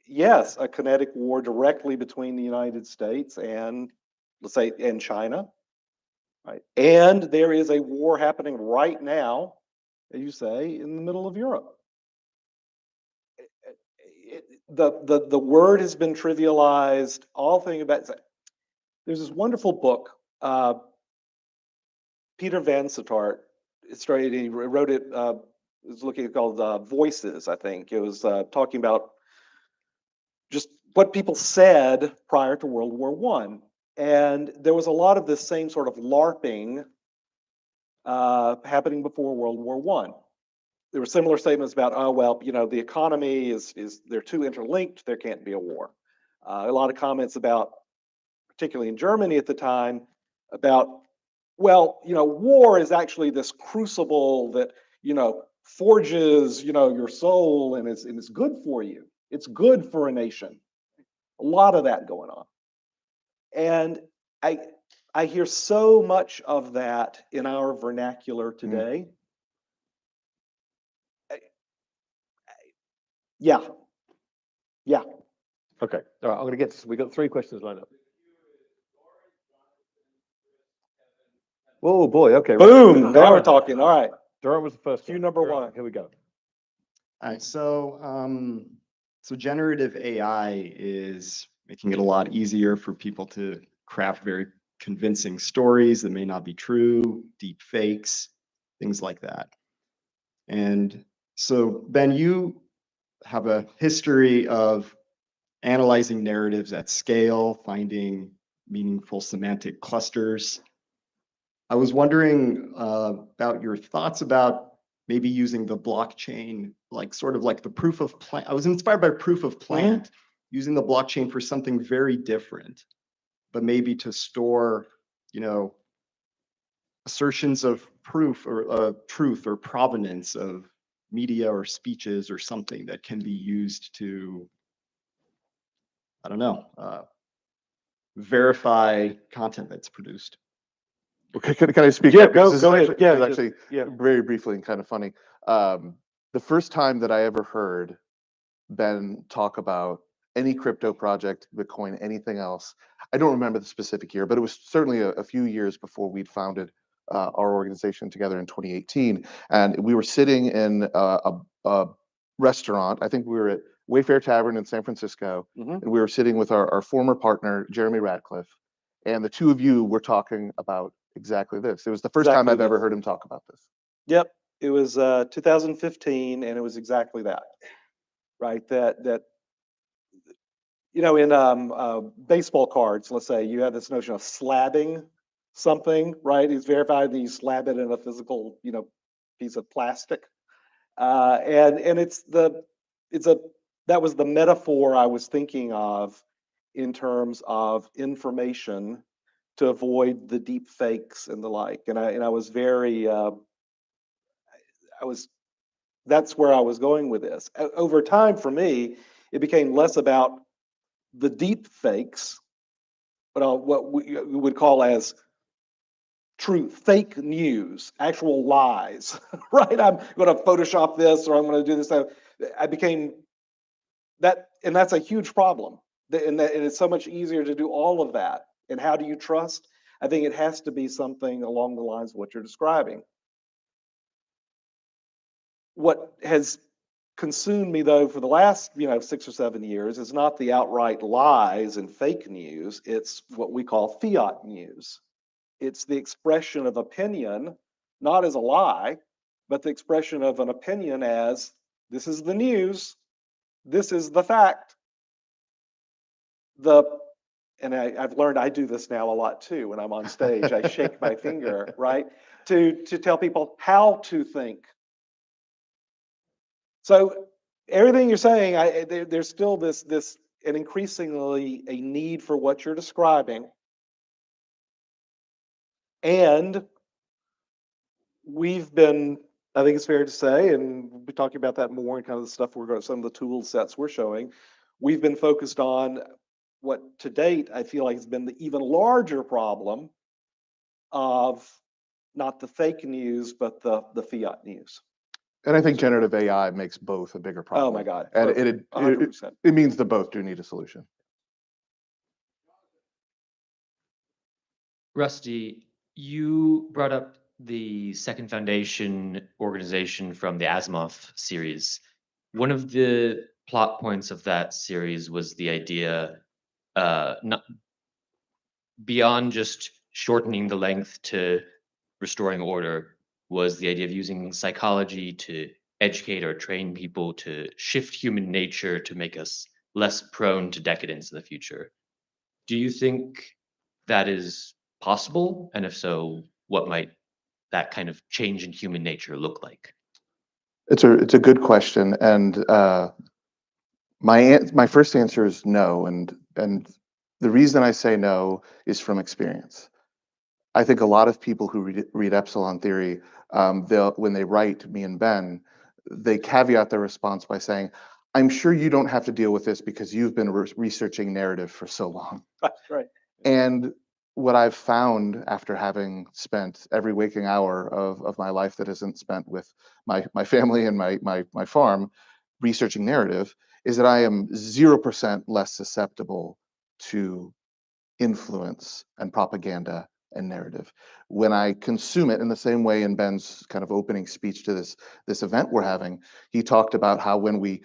yes, a kinetic war directly between the United States and, let's say, and China, right? And there is a war happening right now, as you say, in the middle of Europe. The word has been trivialized. All thing about there's this wonderful book, Peter Van Sittart. He wrote it. It was looking called Voices. I think it was talking about just what people said prior to World War I. And there was a lot of this same sort of LARPing happening before World War I. There were similar statements about, oh, well, you know, the economy is they're too interlinked, there can't be a war. A lot of comments about, particularly in Germany at the time, about, well, you know, war is actually this crucible that, you know, forges, you know, your soul and it's good for you. It's good for a nation. A lot of that going on. And I hear so much of that in our vernacular today. Yeah. Yeah.
Okay. All right. I'm going to get to, we've got 3 questions lined up. Oh boy. Okay.
Boom. Now we're talking. All right.
Durham was the first
Cue
one.
number
All right,
1.
Here we go.
All right, so generative AI is making it a lot easier for people to craft very convincing stories that may not be true, deep fakes, things like that. And so, Ben, you have a history of analyzing narratives at scale, finding meaningful semantic clusters. I was wondering about your thoughts about maybe using the blockchain, like sort of like the proof of plant. I was inspired by proof of plant, using the blockchain for something very different, but maybe to store, you know, assertions of proof or truth or provenance of media or speeches or something that can be used to, I don't know, verify content that's produced.
Okay, can I speak?
Yeah,
up? Because
go
this is
ahead.
actually-
Yeah,
this is
just-
actually very briefly and kind of funny. The first time that I ever heard Ben talk about any crypto project, Bitcoin, anything else, I don't remember the specific year, but it was certainly a few years before we'd founded our organization together in 2018. And we were sitting in a restaurant. I think we were at Wayfair Tavern in San Francisco, and we were sitting with our former partner, Jeremy Ratcliffe. And the two of you were talking about exactly this. It was the first time
Exactly
I've ever
this.
heard him talk about this.
Yep. It was 2015, and it was exactly that, right? That you know, in baseball cards, let's say you have this notion of slabbing something, right? It's verified that you slab it in a physical, you know, piece of plastic, and it's a that was the metaphor I was thinking of in terms of information to avoid the deep fakes and the like, and I was very I was that's where I was going with this. Over time, for me, it became less about the deep fakes, but what we would call as truth, fake news, actual lies, right? I'm going to Photoshop this or I'm going to do this. I became that, and that's a huge problem. And it's so much easier to do all of that. And how do you trust? I think it has to be something along the lines of what you're describing. What has consumed me though for the last 6 or 7 years is not the outright lies and fake news. It's what we call fiat news. It's the expression of opinion, not as a lie, but the expression of an opinion as this is the news, this is the fact. and I've learned I do this now a lot too. When I'm on stage, I shake my finger, right? To tell people how to think. So everything you're saying, there's still this and increasingly a need for what you're describing. And we've been, I think it's fair to say, and we'll be talking about that more and kind of the stuff we're going, some of the tool sets we're showing. We've been focused on what to date I feel like has been the even larger problem of not the fake news, but the fiat news.
And I think generative AI makes both a bigger problem.
Oh my God.
And
Oh,
it
100%.
means that both do need a solution.
Rusty, you brought up the Second Foundation organization from the Asimov series. One of the plot points of that series was the idea, not beyond just shortening the length to restoring order, was the idea of using psychology to educate or train people to shift human nature to make us less prone to decadence in the future. Do you think that is possible? And if so, what might that kind of change in human nature look like?
It's a good question, and my first answer is no, and the reason I say no is from experience. I think a lot of people who read Epsilon Theory, when they write me and Ben, they caveat their response by saying, "I'm sure you don't have to deal with this because you've been researching narrative for so long."
That's right.
And what I've found after having spent every waking hour of my life that isn't spent with my family and my farm researching narrative is that I am 0% less susceptible to influence and propaganda and narrative. When I consume it in the same way in Ben's kind of opening speech to this event we're having, he talked about how when we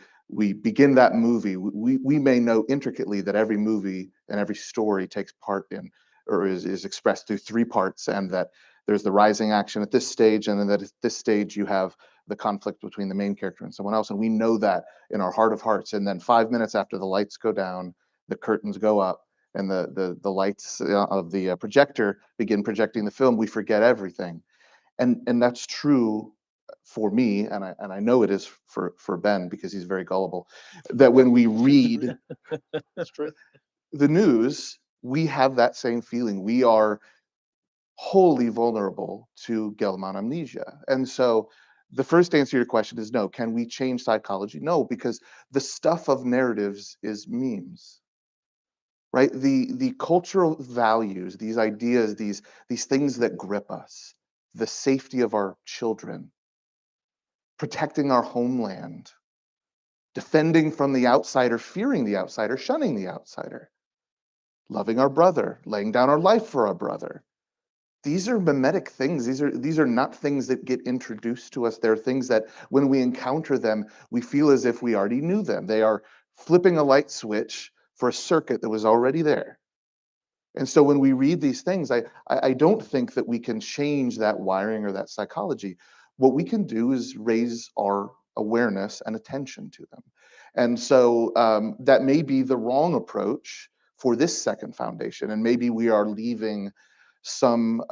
begin that movie, we may know intricately that every movie and every story takes part in or is expressed through three parts, and that there's the rising action at this stage, and then that at this stage you have the conflict between the main character and someone else. And we know that in our heart of hearts. And then 5 minutes after the lights go down, the curtains go up, and the lights of the projector begin projecting the film, we forget everything. And that's true for me, and I know it is for Ben because he's very gullible, that when we read
That's true.
the news, we have that same feeling. We are wholly vulnerable to Gell-Mann amnesia. And so the first answer to your question is no. Can we change psychology? No, because the stuff of narratives is memes. Right? The cultural values, these ideas, these things that grip us, the safety of our children, protecting our homeland, defending from the outsider, fearing the outsider, shunning the outsider, loving our brother, laying down our life for our brother. These are mimetic things. These are not things that get introduced to us. They're things that when we encounter them, we feel as if we already knew them. They are flipping a light switch for a circuit that was already there. And so when we read these things, I don't think that we can change that wiring or that psychology. What we can do is raise our awareness and attention to them. And so that may be the wrong approach for this second foundation. And maybe we are leaving some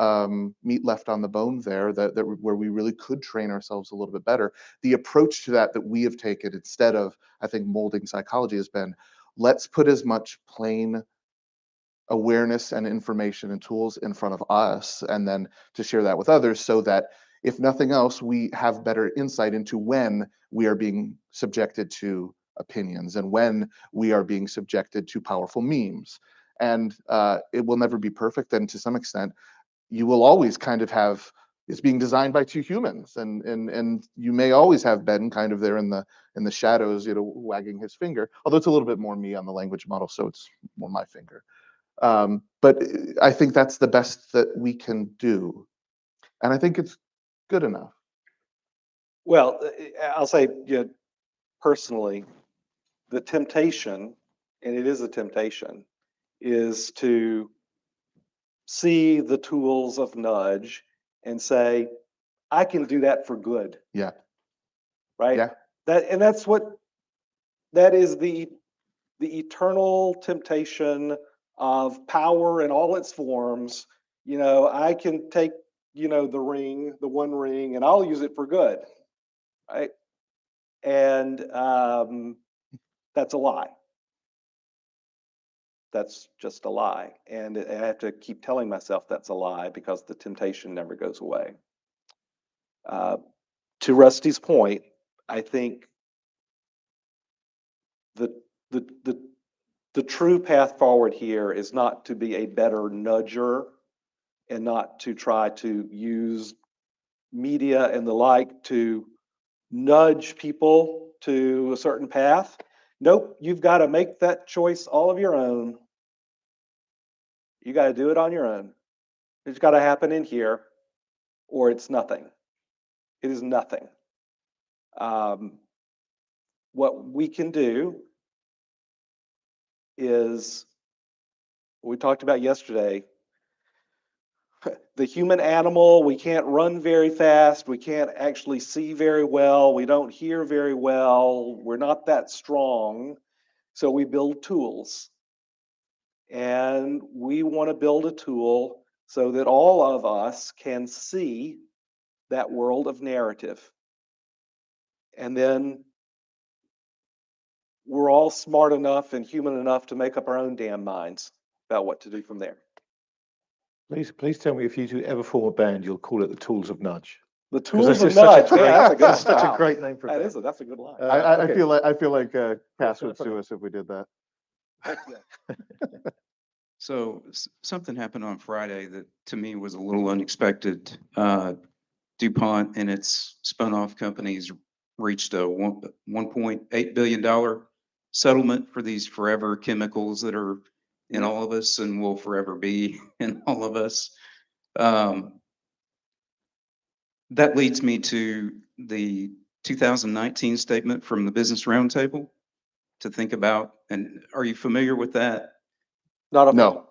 meat left on the bone there where we really could train ourselves a little bit better. The approach to that we have taken instead of, I think, molding psychology has been, let's put as much plain awareness and information and tools in front of us, and then to share that with others so that if nothing else, we have better insight into when we are being subjected to opinions and when we are being subjected to powerful memes. And it will never be perfect. And to some extent, you will always kind of have, it's being designed by two humans. And you may always have Ben kind of there in the shadows, wagging his finger, although it's a little bit more me on the language model. So it's more my finger. But I think that's the best that we can do. And I think it's good enough.
Well, I'll say, personally, the temptation, and it is a temptation, is to see the tools of nudge and say, I can do that for good.
Yeah.
Right?
Yeah.
That is the eternal temptation of power in all its forms. You know, I can take, you know, the ring, the one ring, and I'll use it for good, right? And that's a lie. That's just a lie. And I have to keep telling myself that's a lie because the temptation never goes away. To Rusty's point, I think the, the, the, the true path forward here is not to be a better nudger and not to try to use media and the like to nudge people to a certain path. Nope, you've got to make that choice all of your own. You got to do it on your own. It's got to happen in here, or it's nothing. It is nothing. What we can do is, we talked about yesterday, the human animal, we can't run very fast, we can't actually see very well, we don't hear very well, we're not that strong, so we build tools. And we want to build a tool so that all of us can see that world of narrative. And then we're all smart enough and human enough to make up our own damn minds about what to do from there.
Please tell me if you two ever form a band, you'll call it the Tools of Nudge.
The
'Cause
tools
that's
of
just such a
nudge. Yeah, that's a good
that's such a
wow.
great name for a
That
band.
is that's a good line.
I
Okay.
feel like Cass would sue us if we did that.
So something happened on Friday that to me was a little unexpected. DuPont and its spun-off companies reached a $1.8 billion settlement for these forever chemicals that are in all of us and will forever be in all of us. That leads me to the 2019 statement from the Business Roundtable to think about. And are you familiar with that?
Not a
No.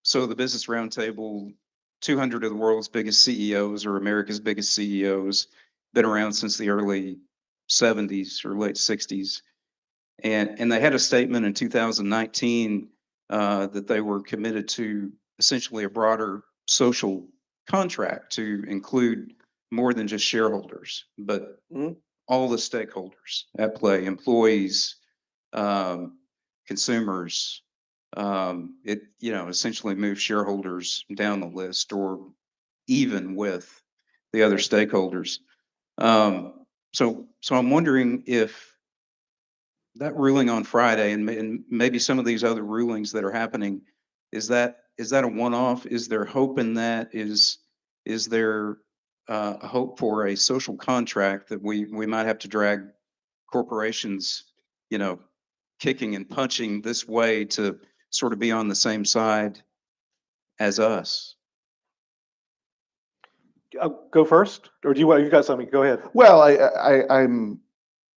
So the Business Roundtable, 200 of the world's biggest CEOs or America's biggest CEOs, been around since the early 70s or late 60s. And they had a statement in 2019 that they were committed to essentially a broader social contract to include more than just shareholders, but all the stakeholders at play, employees, consumers. It, you know, essentially moves shareholders down the list or even with the other stakeholders. So I'm wondering if that ruling on Friday and maybe some of these other rulings that are happening, is that a one-off? Is there hope in that? Is there a hope for a social contract that we might have to drag corporations, you know, kicking and punching this way to sort of be on the same side as us?
Go first, or do you want? You got something? Go ahead.
Well,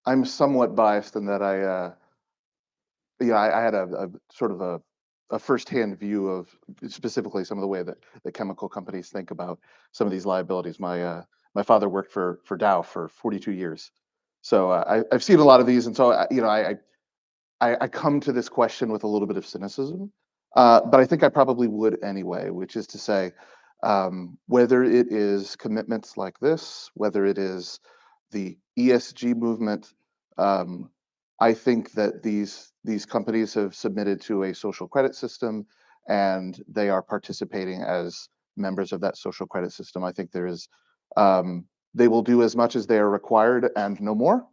I'm somewhat biased in that I had a sort of a firsthand view of specifically some of the way that the chemical companies think about some of these liabilities. My father worked for Dow for 42 years, so I've seen a lot of these, and so I come to this question with a little bit of cynicism, but I think I probably would anyway, which is to say, whether it is commitments like this, whether it is the ESG movement, I think that these companies have submitted to a social credit system, and they are participating as members of that social credit system. I think there is, they will do as much as they are required and no more.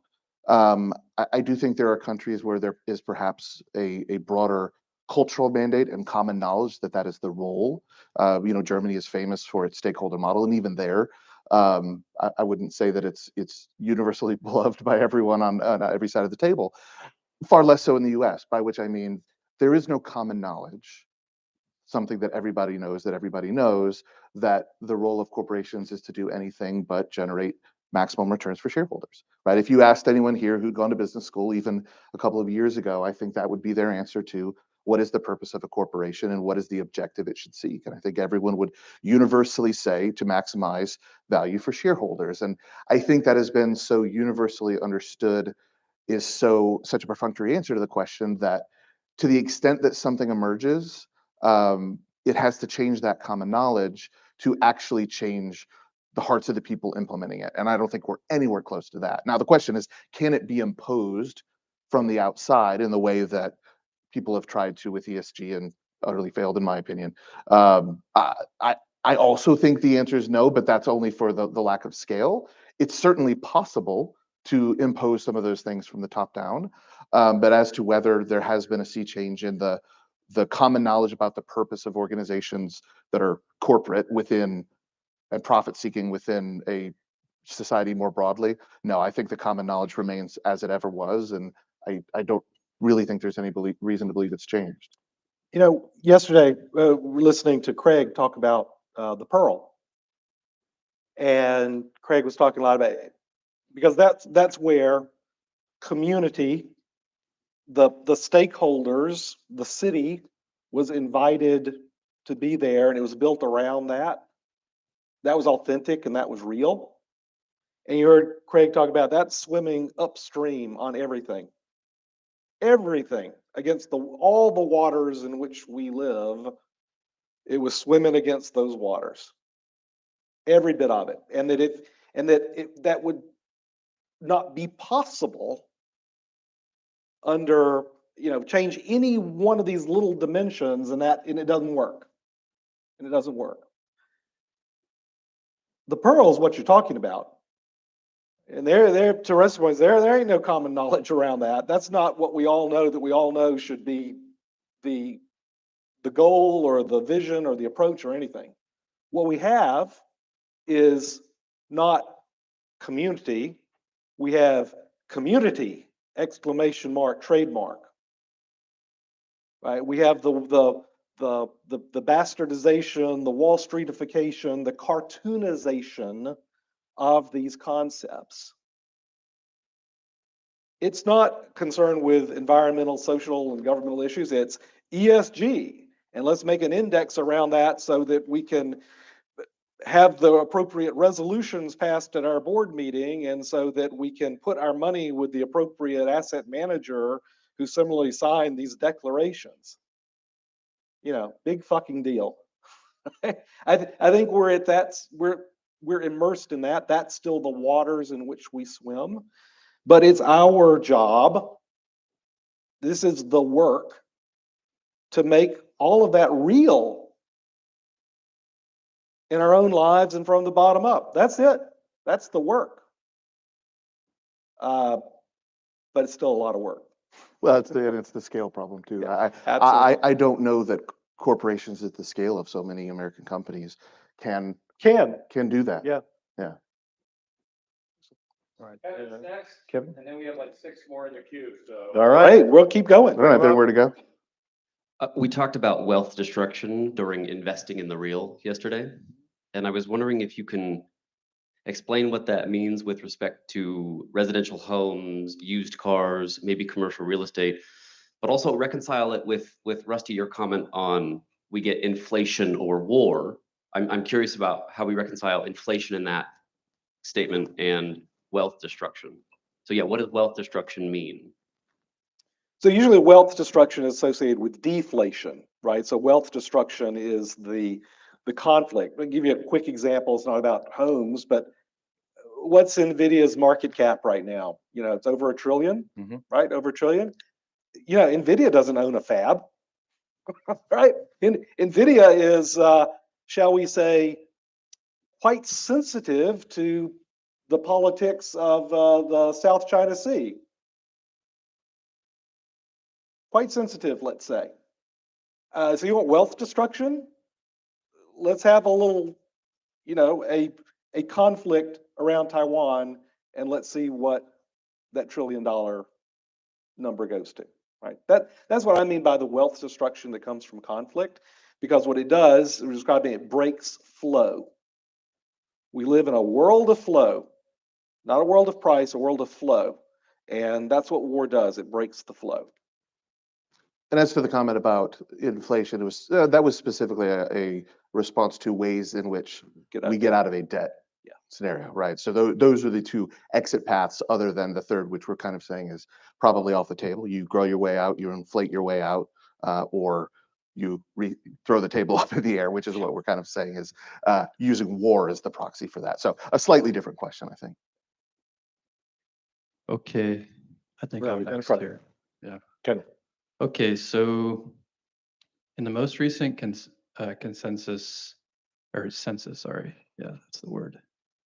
I do think there are countries where there is perhaps a broader cultural mandate and common knowledge that that is the role. Germany is famous for its stakeholder model, and even there, I wouldn't say that it's universally beloved by everyone on every side of the table. Far less so in the U.S., by which I mean there is no common knowledge, something that everybody knows that the role of corporations is to do anything but generate maximum returns for shareholders, right? If you asked anyone here who'd gone to business school even a couple of years ago, I think that would be their answer to what is the purpose of a corporation and what is the objective it should seek. And I think everyone would universally say to maximize value for shareholders. And I think that has been so universally understood, is such a perfunctory answer to the question that to the extent that something emerges it has to change that common knowledge to actually change the hearts of the people implementing it. And I don't think we're anywhere close to that. Now, the question is, can it be imposed from the outside in the way that people have tried to with ESG and utterly failed, in my opinion? I also think the answer is no, but that's only for the lack of scale. It's certainly possible to impose some of those things from the top down. But as to whether there has been a sea change in the common knowledge about the purpose of organizations that are corporate within and profit seeking within a society more broadly, no, I think the common knowledge remains as it ever was. And I don't really think there's any reason to believe it's changed.
You know, yesterday, we're listening to Craig talk about the Pearl. And Craig was talking a lot about it because that's where community, the stakeholders, the city was invited to be there, and it was built around that. That was authentic and that was real. And you heard Craig talk about that swimming upstream on everything. Everything against all the waters in which we live, it was swimming against those waters. Every bit of it. And that would not be possible under, change any one of these little dimensions and it doesn't work. And it doesn't work. The Pearl is what you're talking about. And they're terrestrials. There ain't no common knowledge around that. That's not what we all know that we all know should be the goal or the vision or the approach or anything. What we have is not community. We have community, exclamation mark, trademark. Right? We have the bastardization, the Wall Streetification, the cartoonization of these concepts. It's not concerned with environmental, social, and governmental issues. It's ESG. And let's make an index around that so that we can have the appropriate resolutions passed at our board meeting, and so that we can put our money with the appropriate asset manager who similarly signed these declarations. Big fucking deal. I think we're at that. We're immersed in that. That's still the waters in which we swim. But it's our job. This is the work to make all of that real in our own lives and from the bottom up. That's it. That's the work. But it's still a lot of work.
Well, it's the scale problem too.
Yeah,
I don't know that corporations at the scale of so many American companies can do that.
Yeah.
Yeah.
All right.
Kevin's next,
Kevin?
and then we have like 6 more in the queue, so.
All right, we'll keep going.
I don't know where to go.
We talked about wealth destruction during investing in the real yesterday, and I was wondering if you can explain what that means with respect to residential homes, used cars, maybe commercial real estate, but also reconcile it with Rusty, your comment on we get inflation or war. I'm curious about how we reconcile inflation in that statement and wealth destruction. So yeah, what does wealth destruction mean?
So usually wealth destruction is associated with deflation, right? So wealth destruction is the conflict. I'll give you a quick example. It's not about homes, but what's NVIDIA's market cap right now? It's over $1 trillion, right? Over $1 trillion. NVIDIA doesn't own a fab, right? NVIDIA is, shall we say, quite sensitive to the politics of the South China Sea. Quite sensitive, let's say. So you want wealth destruction? Let's have a little, a conflict around Taiwan, and let's see what that $1 trillion number goes to. Right? That's what I mean by the wealth destruction that comes from conflict, because what it does, we're describing it breaks flow. We live in a world of flow, not a world of price, a world of flow. And that's what war does. It breaks the flow.
And as to the comment about inflation, it was that was specifically a response to ways in which we get out of a debt scenario, right? So those are the two exit paths, other than the third, which we're kind of saying is probably off the table. You grow your way out, you inflate your way out, or you throw the table up in the air, which is what we're kind of saying is using war as the proxy for that. So a slightly different question, I think.
Okay, I think
Right,
I'm
in
next
front.
here. Yeah.
Ken.
Okay, so in the most recent consensus or census, sorry, yeah, that's the word.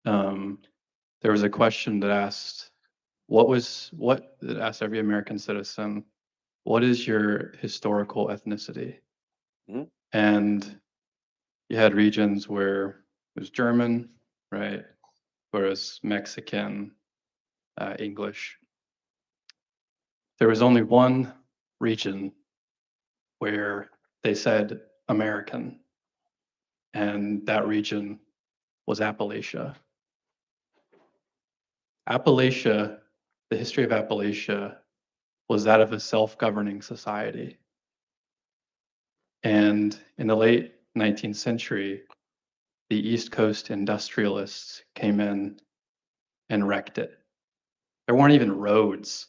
There was a question that asked, that asked every American citizen, what is your historical ethnicity?
Mhm.
And you had regions where it was German, right? Whereas Mexican, English. There was only one region where they said American, and that region was Appalachia. Appalachia, the history of Appalachia was that of a self-governing society. And in the late 19th century, the East Coast industrialists came in and wrecked it. There weren't even roads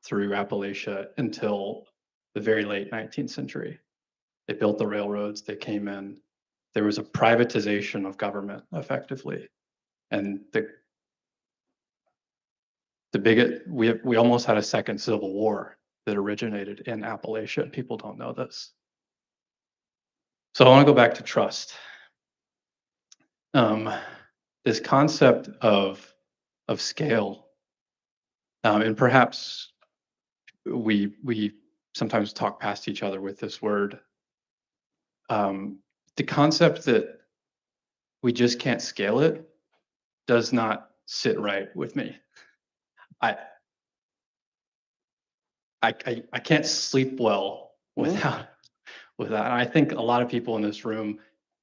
through Appalachia until the very late 19th century. They built the railroads, they came in. There was a privatization of government effectively. And we almost had a second civil war that originated in Appalachia. People don't know this. So I want to go back to trust. This concept of scale, and perhaps we sometimes talk past each other with this word. The concept that we just can't scale it does not sit right with me. I can't sleep well without. And I think a lot of people in this room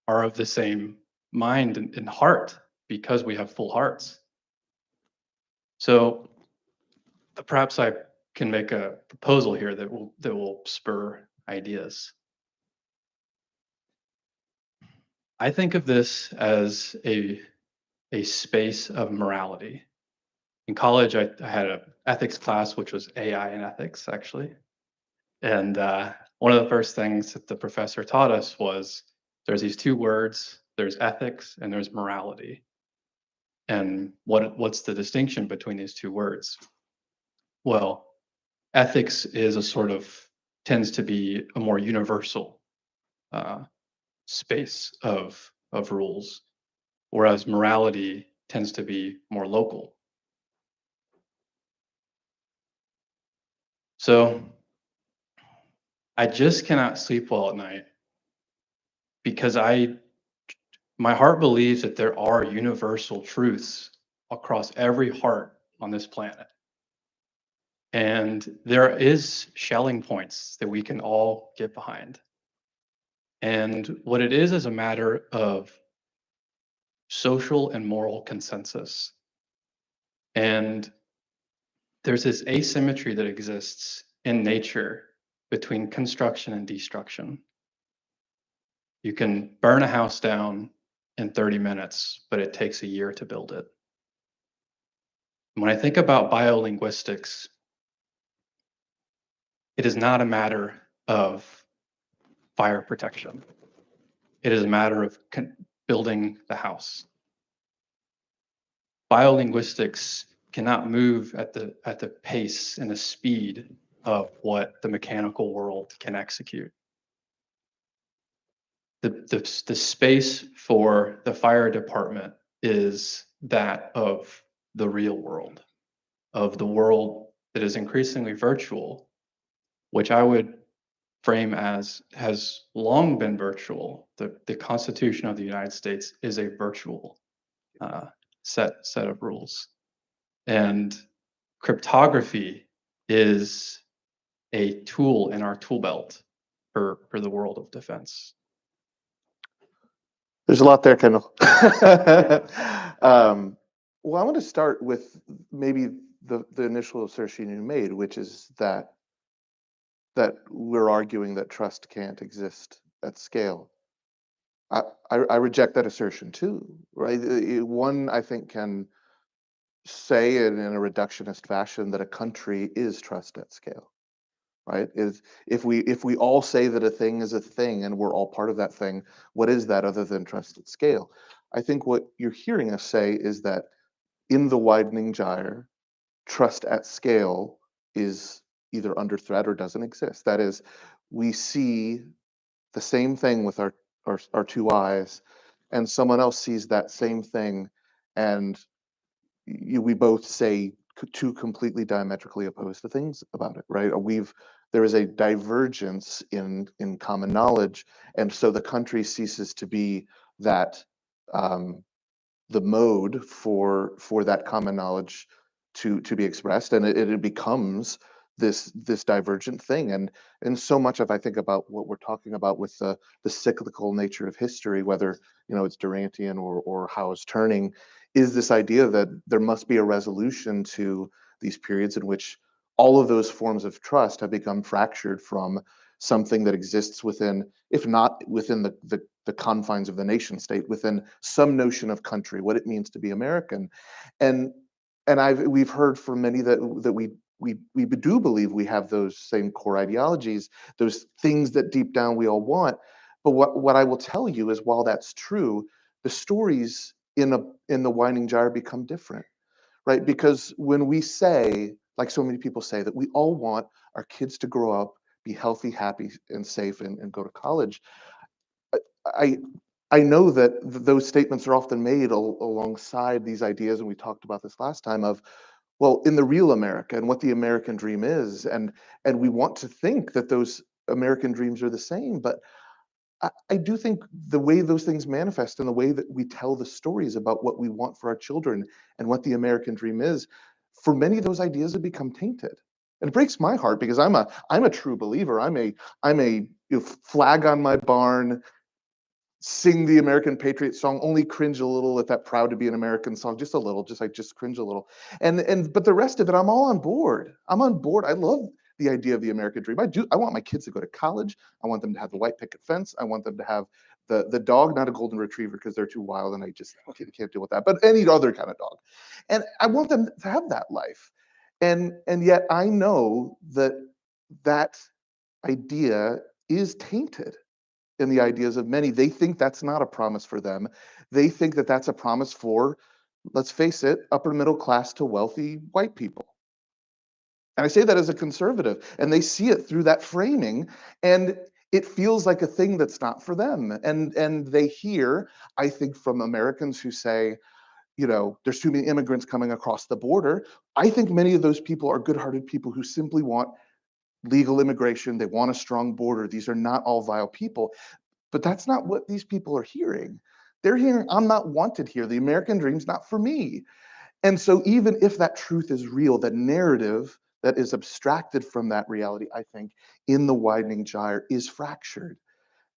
are of the same mind and heart because we have full hearts. So perhaps I can make a proposal here that will spur ideas. I think of this as a space of morality. In college, I had an ethics class, which was AI and ethics, actually. And one of the first things that the professor taught us was there's these two words, there's ethics and there's morality. And what's the distinction between these two words? Well, ethics is tends to be a more universal space of rules, whereas morality tends to be more local. So I just cannot sleep well at night because my heart believes that there are universal truths across every heart on this planet. And there is shelling points that we can all get behind. And what it is a matter of social and moral consensus. And there's this asymmetry that exists in nature between construction and destruction. You can burn a house down in 30 minutes, but it takes a year to build it. When I think about biolinguistics, it is not a matter of fire protection. It is a matter of building the house. Biolinguistics cannot move at the pace and the speed of what the mechanical world can execute. The space for the fire department is that of the real world, of the world that is increasingly virtual, which I would frame as has long been virtual. The Constitution of the United States is a virtual set of rules. And cryptography is a tool in our tool belt for the world of defense.
There's a lot there, Kendall. Well, I want to start with maybe the initial assertion you made, which is that we're arguing that trust can't exist at scale. I reject that assertion too, right? One, I think, can say in a reductionist fashion that a country is trust at scale. right? Is if we all say that a thing is a thing and we're all part of that thing, what is that other than trust at scale? I think what you're hearing us say is that in the widening gyre, trust at scale is either under threat or doesn't exist. That is, we see the same thing with our two eyes, and someone else sees that same thing, and we both say two completely diametrically opposed to things about it, right? There is a divergence in common knowledge, and so the country ceases to be that the mode for that common knowledge to be expressed, and it becomes this divergent thing. And so much of, I think, about what we're talking about with the cyclical nature of history, whether it's Durantian or Howe's turning, is this idea that there must be a resolution to these periods in which all of those forms of trust have become fractured from something that exists within, if not within the confines of the nation state, within some notion of country, what it means to be American. And we've heard from many that we do believe we have those same core ideologies, those things that deep down we all want. But what I will tell you is, while that's true, the stories in the winding gyre become different, right? Because when we say, like so many people say, that we all want our kids to grow up, be healthy, happy, and safe, and go to college, I I know that those statements are often made alongside these ideas, and we talked about this last time, of, well, in the real America and what the American dream is, and we want to think that those American dreams are the same, but I do think the way those things manifest and the way that we tell the stories about what we want for our children and what the American dream is, for many of those ideas have become tainted. And it breaks my heart, because I'm a true believer. I'm a flag on my barn, sing the American Patriot song, only cringe a little at that proud to be an American song, just a little, just cringe a little. But the rest of it, I'm all on board. I'm on board. I love the idea of the American dream. I want my kids to go to college. I want them to have the white picket fence. I want them to have the dog, not a golden retriever, because they're too wild and I just can't deal with that, but any other kind of dog. And I want them to have that life. And yet I know that that idea is tainted in the ideas of many. They think that's not a promise for them. They think that that's a promise for, let's face it, upper middle class to wealthy white people. And I say that as a conservative, and they see it through that framing, and it feels like a thing that's not for them. And they hear, I think, from Americans who say, there's too many immigrants coming across the border. I think many of those people are good-hearted people who simply want legal immigration. They want a strong border. These are not all vile people. But that's not what these people are hearing. They're hearing, I'm not wanted here. The American dream's not for me. And so even if that truth is real, that narrative that is abstracted from that reality, I think, in the widening gyre is fractured.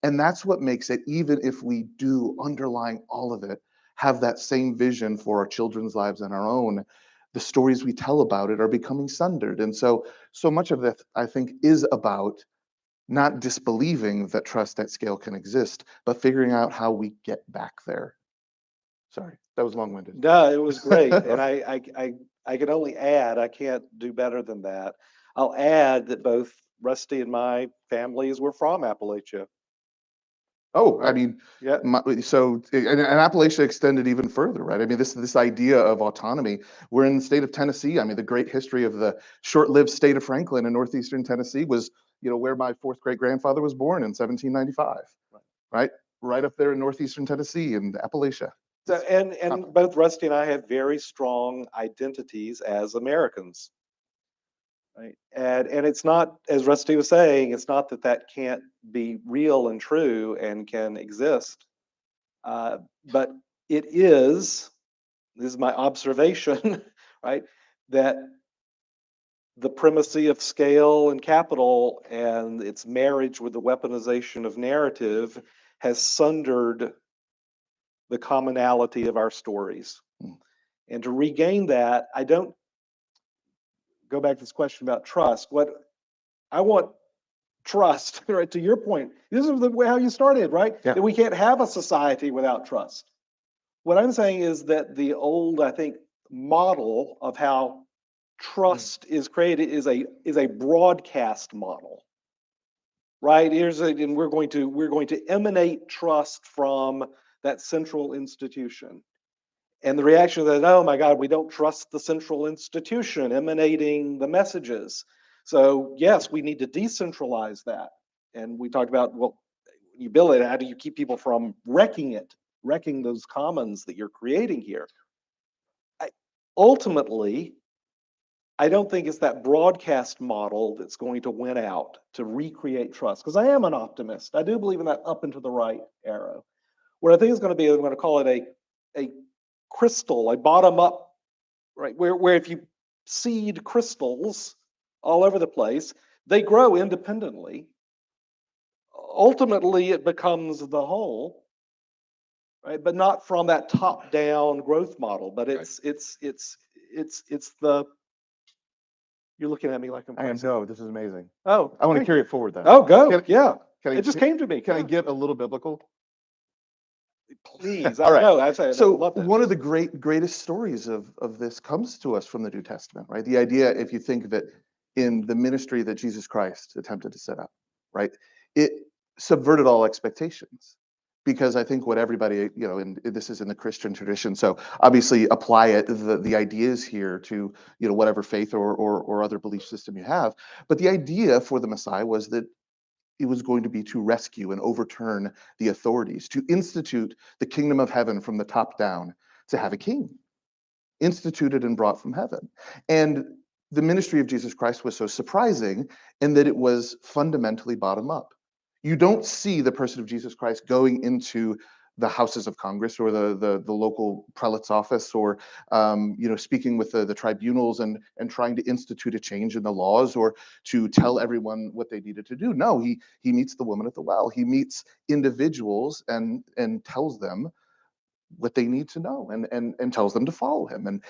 And that's what makes it, even if we do, underlying all of it, have that same vision for our children's lives and our own, the stories we tell about it are becoming sundered. And so much of this, I think, is about not disbelieving that trust at scale can exist, but figuring out how we get back there. Sorry, that was long-winded.
No, it was great. And I can only add, I can't do better than that. I'll add that both Rusty and my families were from Appalachia.
Oh, I mean,
Yeah.
and Appalachia extended even further, right? I mean, this idea of autonomy. We're in the state of Tennessee. I mean, the great history of the short-lived state of Franklin in northeastern Tennessee was, where my fourth great grandfather was born in 1795, right? Right up there in northeastern Tennessee and Appalachia.
So, and both Rusty and I have very strong identities as Americans. Right. And it's not, as Rusty was saying, it's not that can't be real and true and can exist. But it is, this is my observation, right, that the primacy of scale and capital and its marriage with the weaponization of narrative has sundered the commonality of our stories. And to regain that, I don't go back to this question about trust. What I want trust, right? To your point, this is the way how you started, right?
Yeah.
That we can't have a society without trust. What I'm saying is that the old, I think, model of how trust is created is a broadcast model, right? And we're going to emanate trust from that central institution. And the reaction that, oh my God, we don't trust the central institution emanating the messages. So yes, we need to decentralize that. And we talked about, well, when you build it, how do you keep people from wrecking those commons that you're creating here? Ultimately, I don't think it's that broadcast model that's going to win out to recreate trust, because I am an optimist. I do believe in that up and to the right arrow. What I think is going to be, I'm going to call it a crystal, a bottom up, right? Where if you seed crystals all over the place, they grow independently. Ultimately, it becomes the whole, right? But not from that top down growth model, but it's the, you're looking at me like I'm
I am,
crazy.
no, this is amazing.
Oh,
I want to
thank
carry
you.
it forward then.
Oh, go.
Can-
Yeah.
Can I,
It just came to me.
Can I
Yeah.
get a little biblical?
Please.
All right.
No, I say I
So
love that.
one of the greatest stories of this comes to us from the New Testament, right? The idea, if you think of it in the ministry that Jesus Christ attempted to set up, right? It subverted all expectations. Because I think what everybody, and this is in the Christian tradition, so obviously apply it, the ideas here to, whatever faith or other belief system you have. But the idea for the Messiah was that it was going to be to rescue and overturn the authorities, to institute the kingdom of heaven from the top down, to have a king instituted and brought from heaven. And the ministry of Jesus Christ was so surprising in that it was fundamentally bottom up. You don't see the person of Jesus Christ going into the houses of Congress or the local prelate's office, or speaking with the tribunals and trying to institute a change in the laws or to tell everyone what they needed to do. No, he meets the woman at the well. He meets individuals and tells them what they need to know, and tells them to follow him.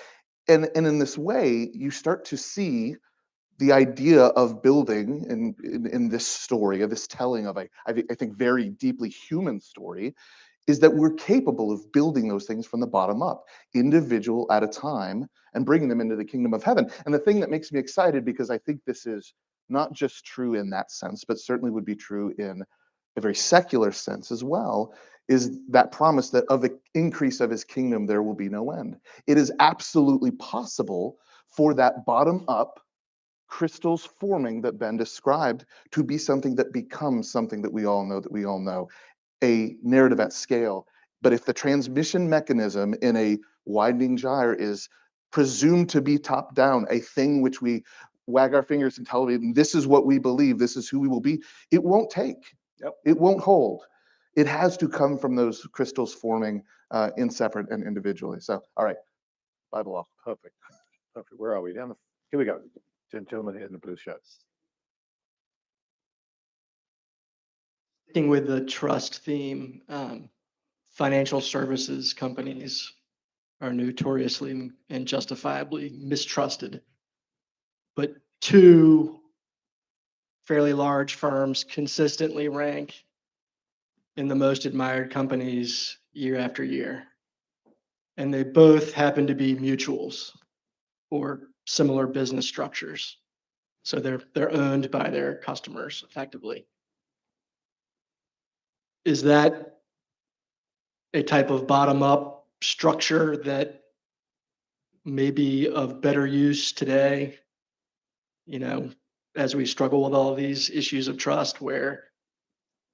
And in this way, you start to see the idea of building in this story, of this telling of I think very deeply human story, is that we're capable of building those things from the bottom up, individual at a time, and bringing them into the kingdom of heaven. And the thing that makes me excited, because I think this is not just true in that sense, but certainly would be true in a very secular sense as well, is that promise that of the increase of his kingdom, there will be no end. It is absolutely possible for that bottom up crystals forming that Ben described to be something that becomes something that we all know, a narrative at scale. But if the transmission mechanism in a widening gyre is presumed to be top down, a thing which we wag our fingers and tell them, this is what we believe, this is who we will be, it won't take.
Yep.
It won't hold. It has to come from those crystals forming in separate and individually. So, all right, Bible law.
Perfect. Perfect. Where are we? Here we go. Gentleman here in the blue shirt.
Sticking with the trust theme, financial services companies are notoriously and justifiably mistrusted. But two fairly large firms consistently rank in the most admired companies year after year. And they both happen to be mutuals or similar business structures. So they're owned by their customers effectively. Is that a type of bottom-up structure that may be of better use today, as we struggle with all these issues of trust, where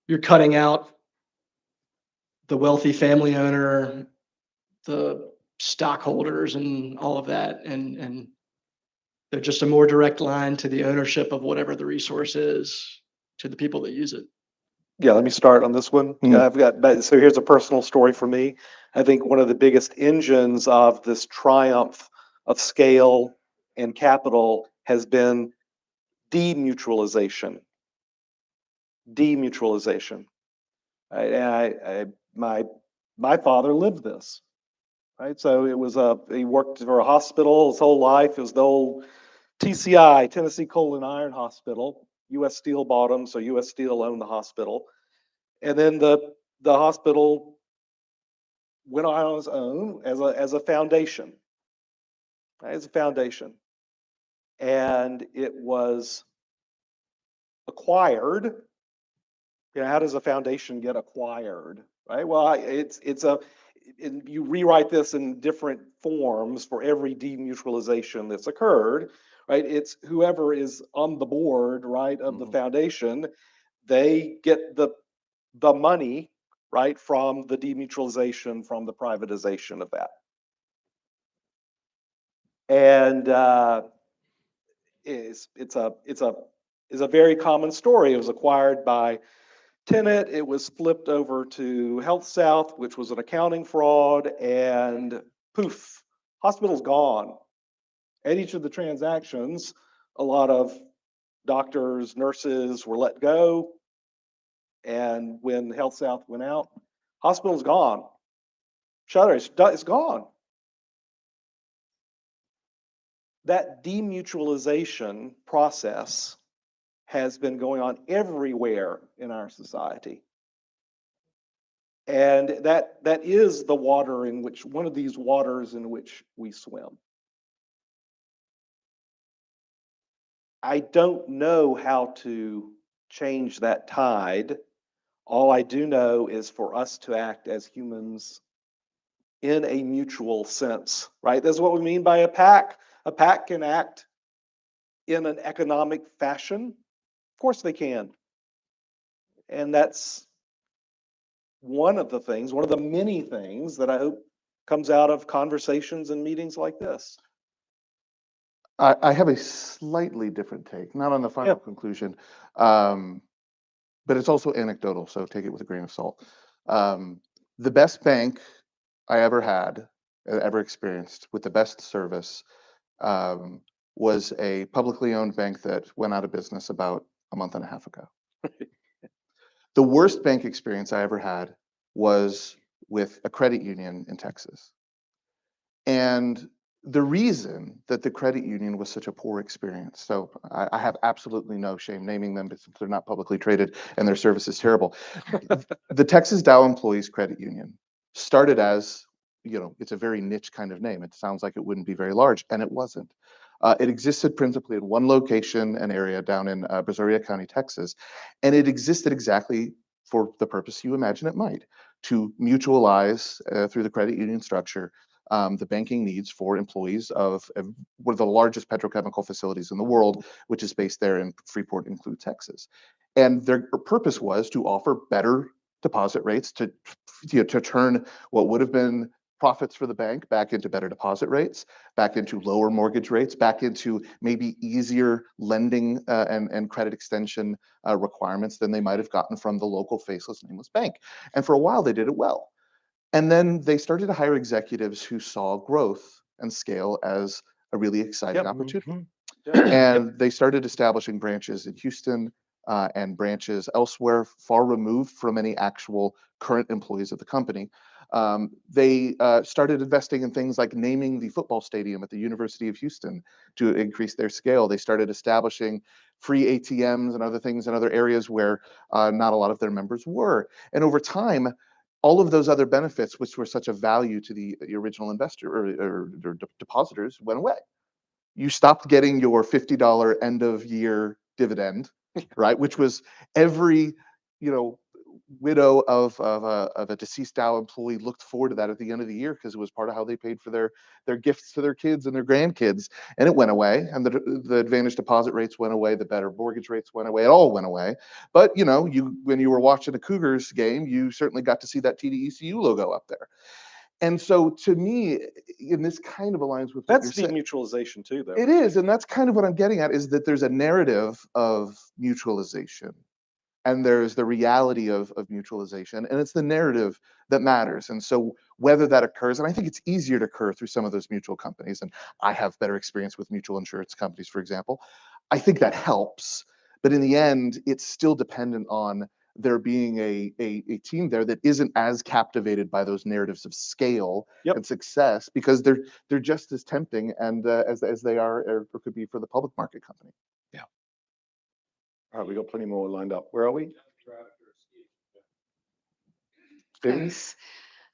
you're cutting out the wealthy family owner, the stockholders and all of that, and they're just a more direct line to the ownership of whatever the resource is to the people that use it.
Yeah, let me start on this one. So here's a personal story for me. I think one of the biggest engines of this triumph of scale and capital has been demutualization. Demutualization. My father lived this, right? So he worked for a hospital his whole life. It was the old TCI, Tennessee Coal and Iron Hospital. U.S. Steel bought them, so U.S. Steel owned the hospital. And then the hospital went on its own as a foundation, right? As a foundation. and it was acquired. You know, how does a foundation get acquired, right? Well, you rewrite this in different forms for every demutualization that's occurred, right? It's whoever is on the board, right, of the foundation, they get the money, right, from the demutualization, from the privatization of that. And it's a very common story. It was acquired by Tenet. It was flipped over to HealthSouth, which was an accounting fraud, and poof, hospital's gone. At each of the transactions, a lot of doctors, nurses were let go. And when HealthSouth went out, hospital's gone. Shutter, it's gone. That demutualization process has been going on everywhere in our society. And that is the water in which, one of these waters in which we swim. I don't know how to change that tide. All I do know is for us to act as humans in a mutual sense, right? That's what we mean by a pack. A pack can act in an economic fashion. Of course they can. And that's one of the many things that I hope comes out of conversations and meetings like this.
I have a slightly different take, not on the final conclusion, but it's also anecdotal, so take it with a grain of salt. The best bank I ever had, ever experienced, with the best service, was a publicly owned bank that went out of business about a month and a half ago. The worst bank experience I ever had was with a credit union in Texas. And the reason that the credit union was such a poor experience, so I have absolutely no shame naming them, but since they're not publicly traded and their service is terrible. The Texas Dow Employees Credit Union started as, it's a very niche kind of name. It sounds like it wouldn't be very large, and it wasn't. It existed principally in one location and area down in Brazoria County, Texas, and it existed exactly for the purpose you imagine it might, to mutualize through the credit union structure the banking needs for employees of one of the largest petrochemical facilities in the world, which is based there in Freeport, include Texas. And their purpose was to offer better deposit rates to turn what would have been profits for the bank back into better deposit rates, back into lower mortgage rates, back into maybe easier lending and credit extension requirements than they might have gotten from the local faceless nameless bank. And for a while, they did it well. And then they started to hire executives who saw growth and scale as a really exciting opportunity. And they started establishing branches in Houston and branches elsewhere, far removed from any actual current employees of the company. They started investing in things like naming the football stadium at the University of Houston to increase their scale. They started establishing free ATMs and other things in other areas where not a lot of their members were. And over time, all of those other benefits, which were such a value to the original investor or depositors, went away. You stopped getting your $50 end of year dividend, right? Which was every, widow of a deceased Dow employee looked forward to that at the end of the year because it was part of how they paid for their gifts to their kids and their grandkids. And it went away, and the advantage deposit rates went away, the better mortgage rates went away, it all went away. But when you were watching a Cougars game, you certainly got to see that TDECU logo up there. And so to me, and this kind of aligns with what
That's
you're saying.
demutualization too, though.
It is, and that's kind of what I'm getting at, is that there's a narrative of mutualization and there's the reality of mutualization, and it's the narrative that matters. And so whether that occurs, and I think it's easier to occur through some of those mutual companies, and I have better experience with mutual insurance companies, for example. I think that helps, but in the end, it's still dependent on there being a team there that isn't as captivated by those narratives of scale and success, because they're just as tempting and as they are or could be for the public market company.
Yeah. All right, we got plenty more lined up. Where are we?
Thanks.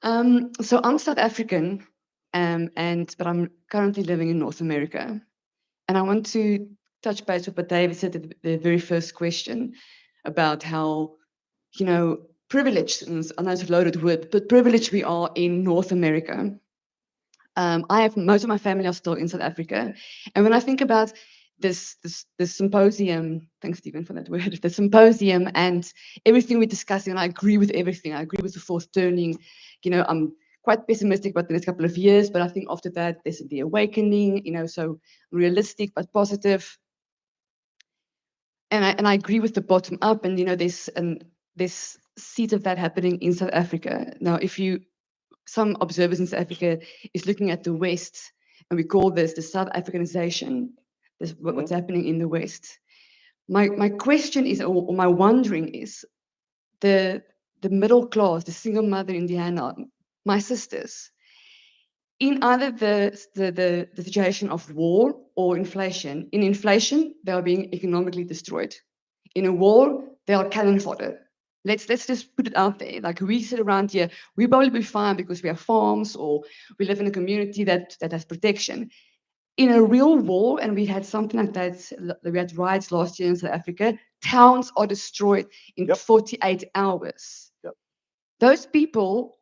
So I'm South African, but I'm currently living in North America. And I want to touch base with what David said at the very first question about how, you know, privileged, and I know it's a loaded word, but privileged we are in North America. I have most of my family are still in South Africa, and when I think about this symposium, thanks Stephen for that word, the symposium and everything we're discussing, and I agree with everything. I agree with the fourth turning. You know, I'm quite pessimistic about the next couple of years, but I think after that there's the awakening. You know, so realistic but positive. And I agree with the bottom up, and you know, there's seeds of that happening in South Africa now. If you some observers in South Africa is looking at the West, and we call this the South Africanization. This what's happening in the West. My question is, or my wondering is, the middle class, the single mother in Indiana, my sisters, in either the situation of war or inflation. In inflation, they are being economically destroyed. In a war, they are cannon fodder. Let's just put it out there. Like we sit around here, we probably be fine because we have farms or we live in a community that has protection. In a real war, and we had something like that, we had riots last year in South Africa, towns are destroyed in 48 hours. Those people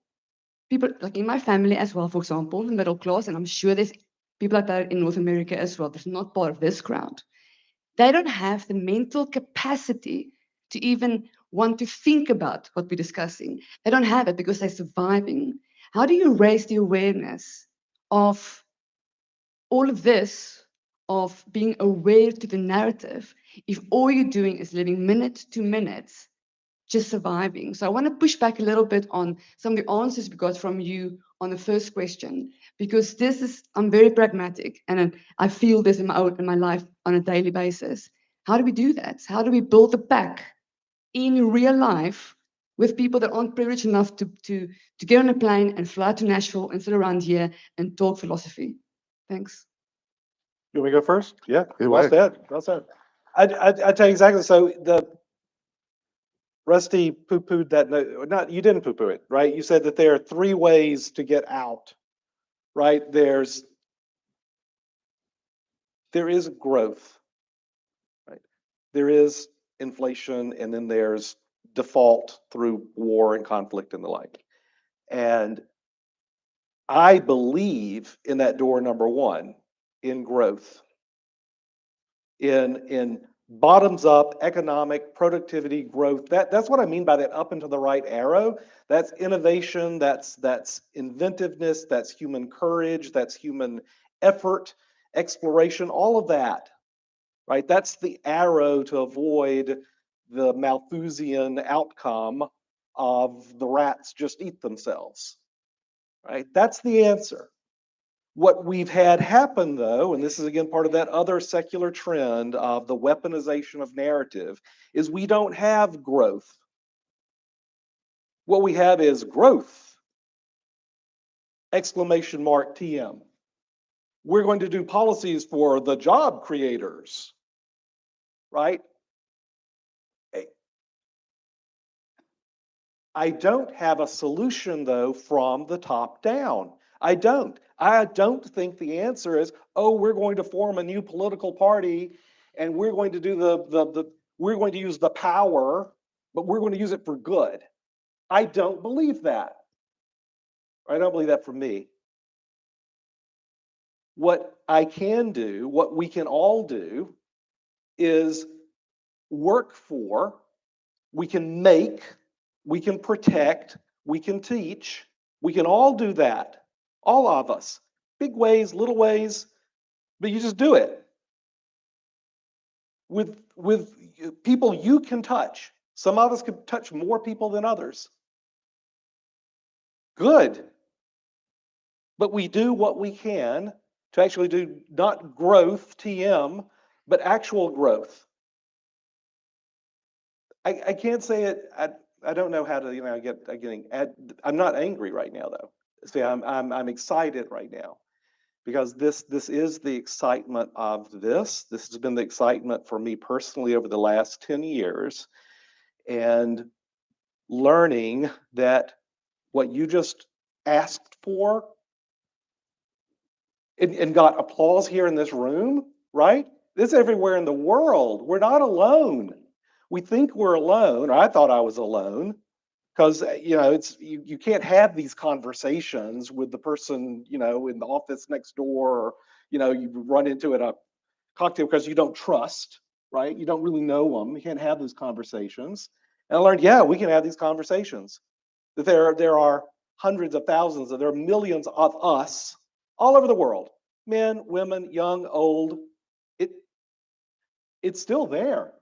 like in my family as well, for example, the middle class, and I'm sure there's people like that in North America as well, that's not part of this crowd. They don't have the mental capacity to even want to think about what we're discussing. They don't have it because they're surviving. How do you raise the awareness of all of this, of being aware to the narrative, if all you're doing is living minute to minute, just surviving? So I want to push back a little bit on some of the answers we got from you on the first question, because I'm very pragmatic, and I feel this in my life on a daily basis. How do we do that? How do we build a pack in real life with people that aren't privileged enough to get on a plane and fly to Nashville and sit around here and talk philosophy? Thanks.
You want me to go first? Yeah,
Either
well
way.
said. Well said. I tell you exactly. So the Rusty poo-pooed that. Not you didn't poo-poo it, right? You said that there are three ways to get out, right? There is growth, right? There is inflation, and then there's default through war and conflict and the like. And I believe in that door number one, in growth, in bottoms up economic productivity growth. That's what I mean by that up and to the right arrow. That's innovation, that's inventiveness, that's human courage, that's human effort, exploration, all of that, right? That's the arrow to avoid the Malthusian outcome of the rats just eat themselves, right? That's the answer. What we've had happen, though, and this is again part of that other secular trend of the weaponization of narrative, is we don't have growth. What we have is growth! Exclamation mark TM. We're going to do policies for the job creators, right? I don't have a solution, though, from the top down. I don't think the answer is, oh, we're going to form a new political party and we're going to do we're going to use the power, but we're going to use it for good. I don't believe that. I don't believe that for me. What I can do, what we can all do, is work for, we can make, we can protect, we can teach, we can all do that. All of us. Big ways, little ways, but you just do it. With people you can touch. Some of us can touch more people than others. Good. But we do what we can to actually do not growth, TM, but actual growth. I can't say it. I don't know how to, I'm not angry right now, though. See, I'm excited right now because this is the excitement of this. This has been the excitement for me personally over the last 10 years, and learning that what you just asked for and got applause here in this room right? This is everywhere in the world. We're not alone. We think we're alone, or I thought I was alone, because it's you can't have these conversations with the person in the office next door, or you run into at a cocktail because you don't trust, right? You don't really know them. You can't have those conversations. And I learned, yeah, we can have these conversations. That there are hundreds of thousands, there are millions of us all over the world, men, women, young, old. It's still there.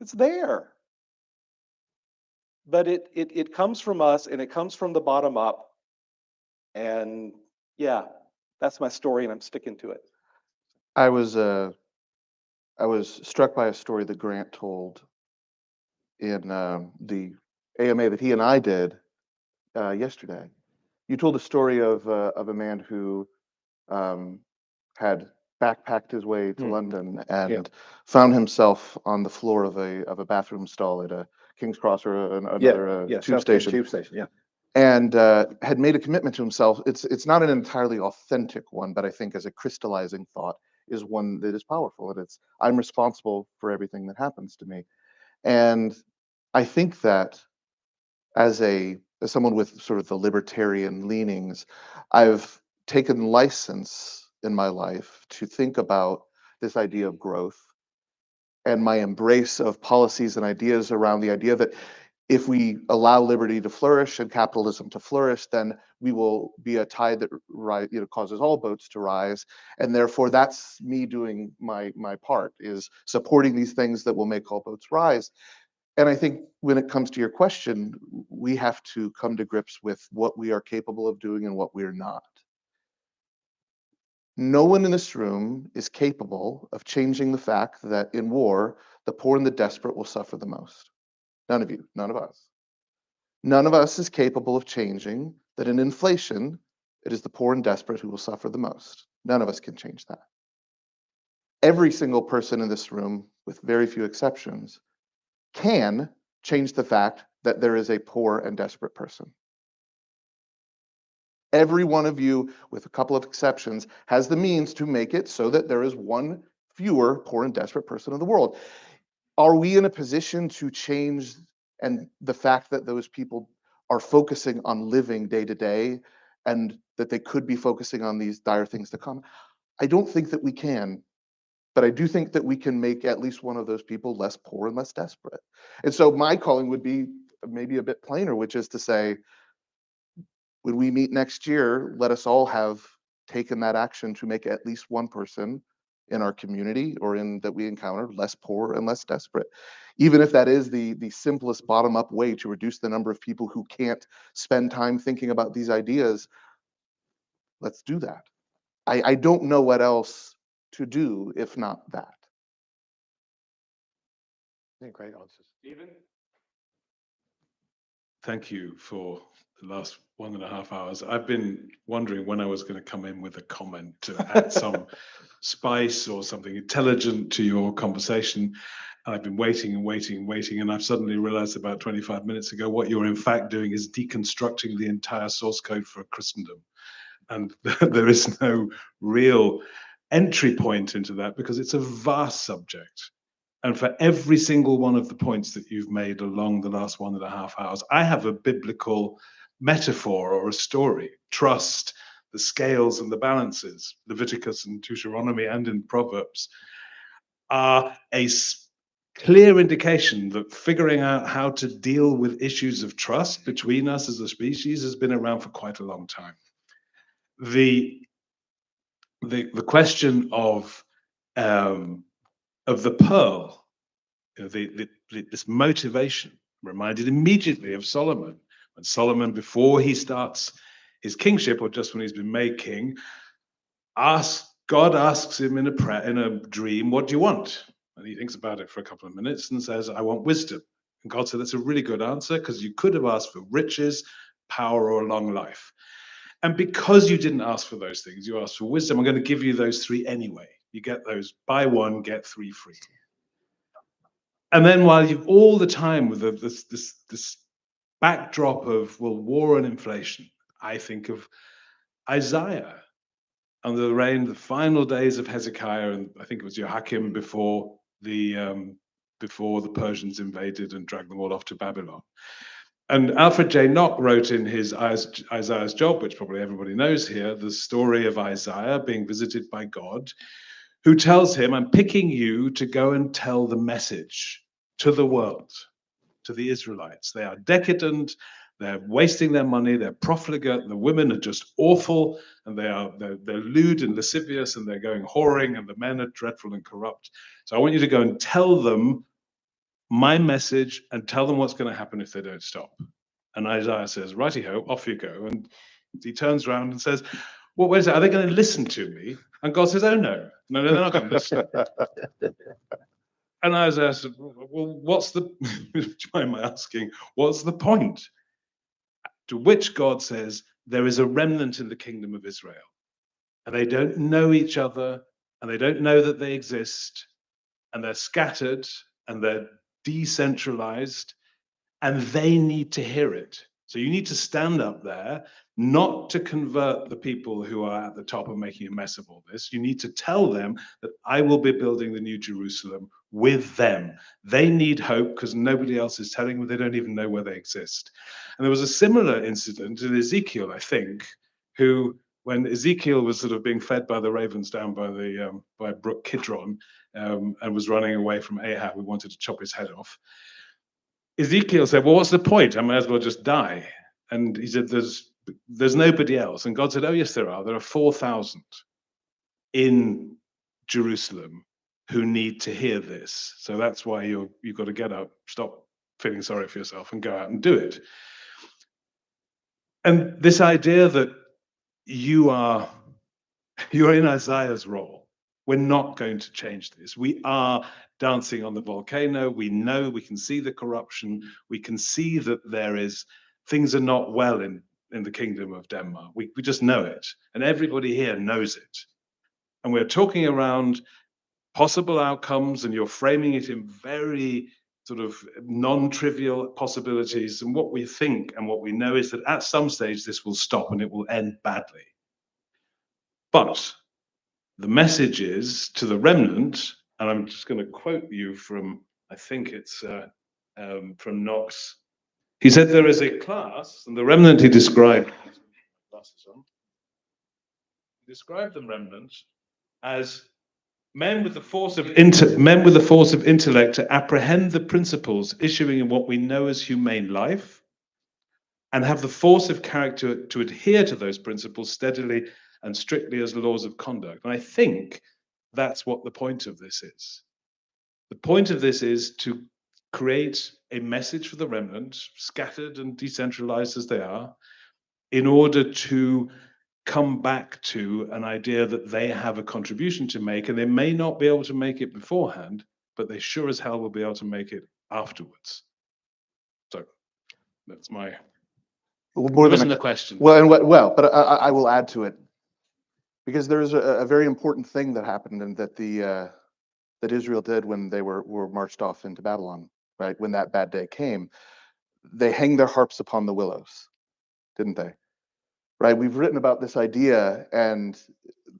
It's there. But it comes from us, and it comes from the bottom up. And yeah, that's my story, and I'm sticking to it.
I was struck by a story that Grant told in the AMA that he and I did yesterday. You told a story of a man who had backpacked his way to London and found himself on the floor of a bathroom stall at a King's Cross or another tube station.
Tube station, yeah.
And had made a commitment to himself. It's not an entirely authentic one, but I think as a crystallizing thought is one that is powerful. And it's, I'm responsible for everything that happens to me. And I think that as someone with sort of the libertarian leanings, I've taken license in my life to think about this idea of growth and my embrace of policies and ideas around the idea that if we allow liberty to flourish and capitalism to flourish, then we will be a tide that causes all boats to rise. And therefore, that's me doing my part, is supporting these things that will make all boats rise. And I think when it comes to your question, we have to come to grips with what we are capable of doing and what we're not. No one in this room is capable of changing the fact that in war, the poor and the desperate will suffer the most. None of you, none of us. None of us is capable of changing that in inflation, it is the poor and desperate who will suffer the most. None of us can change that. Every single person in this room, with very few exceptions, can change the fact that there is a poor and desperate person. Every one of you, with a couple of exceptions, has the means to make it so that there is one fewer poor and desperate person in the world. Are we in a position to change and the fact that those people are focusing on living day to day and that they could be focusing on these dire things to come? I don't think that we can, but I do think that we can make at least one of those people less poor and less desperate. And so my calling would be maybe a bit plainer, which is to say, when we meet next year, let us all have taken that action to make at least one person in our community or in that we encounter less poor and less desperate. Even if that is the simplest bottom-up way to reduce the number of people who can't spend time thinking about these ideas, let's do that. I don't know what else to do if not that.
Yeah, great answers.
Stephen?
Thank you for the last 1.5 hours. I've been wondering when I was going to come in with a comment to add some spice or something intelligent to your conversation. And I've been waiting and waiting and waiting, and I've suddenly realized about 25 minutes ago what you're in fact doing is deconstructing the entire source code for Christendom. And there is no real entry point into that because it's a vast subject. And for every single one of the points that you've made along the last 1.5 hours, I have a biblical metaphor or a story. Trust, the scales and the balances, Leviticus and Deuteronomy and in Proverbs, are a clear indication that figuring out how to deal with issues of trust between us as a species has been around for quite a long time. The question of the pearl, this motivation, reminded immediately of Solomon. When Solomon, before he starts his kingship, or just when he's been made king, God asks him in a dream, "What do you want?" And he thinks about it for a couple of minutes and says, "I want wisdom." And God said, "That's a really good answer because you could have asked for riches, power, or a long life. And because you didn't ask for those things, you asked for wisdom. I'm going to give you those three anyway. You get those, buy one, get three free." And then while you've all the time with this backdrop of, well, war and inflation, I think of Isaiah under the reign, the final days of Hezekiah, and I think it was Jehoiakim before the Persians invaded and dragged them all off to Babylon. And Alfred J. Nock wrote in his Isaiah's Job, which probably everybody knows here, the story of Isaiah being visited by God, who tells him, I'm picking you to go and tell the message to the world, to the Israelites. They are decadent, they're wasting their money, they're profligate, the women are just awful, and they're lewd and lascivious, and they're going whoring, and the men are dreadful and corrupt. So I want you to go and tell them my message and tell them what's going to happen if they don't stop. And Isaiah says, righty-ho, off you go. And he turns around and says, well, wait a second, are they going to listen to me? And God says, oh, no, they're not going to listen. And Isaiah said, well, what's the, why am I asking, what's the point? To which God says, there is a remnant in the kingdom of Israel. And they don't know each other, and they don't know that they exist, and they're scattered, and they're decentralized, and they need to hear it. So you need to stand up there, not to convert the people who are at the top and making a mess of all this. You need to tell them that I will be building the new Jerusalem with them. They need hope because nobody else is telling them. They don't even know where they exist. And there was a similar incident in Ezekiel, I think, who, when Ezekiel was sort of being fed by the ravens down by the by Brook Kidron, and was running away from Ahab, who wanted to chop his head off. Ezekiel said, well, what's the point? I might as well just die. And he said, there's nobody else. And God said, oh, yes, there are. There are 4,000 in Jerusalem who need to hear this. So that's why you've got to get up, stop feeling sorry for yourself and go out and do it. And this idea that you're in Isaiah's role. We're not going to change this. We are dancing on the volcano. We know, we can see the corruption. We can see that things are not well in the kingdom of Denmark. We just know it. And everybody here knows it. And we're talking around possible outcomes, and you're framing it in very sort of non-trivial possibilities. And what we think and what we know is that at some stage this will stop and it will end badly. But the message is to the remnant, and I'm just going to quote you from, I think it's from Knox. He said there is a class, and the remnant he described, the remnant as men with the force of intellect to apprehend the principles issuing in what we know as humane life, and have the force of character to adhere to those principles steadily and strictly as laws of conduct. And I think that's what the point of this is. The point of this is to create a message for the remnant, scattered and decentralized as they are, in order to come back to an idea that they have a contribution to make, and they may not be able to make it beforehand, but they sure as hell will be able to make it afterwards. So that's my...
More than
the question.
But I will add to it, because there is a very important thing that happened, and that that Israel did when they were marched off into Babylon, right? When that bad day came, they hang their harps upon the willows, didn't they? Right? We've written about this idea, and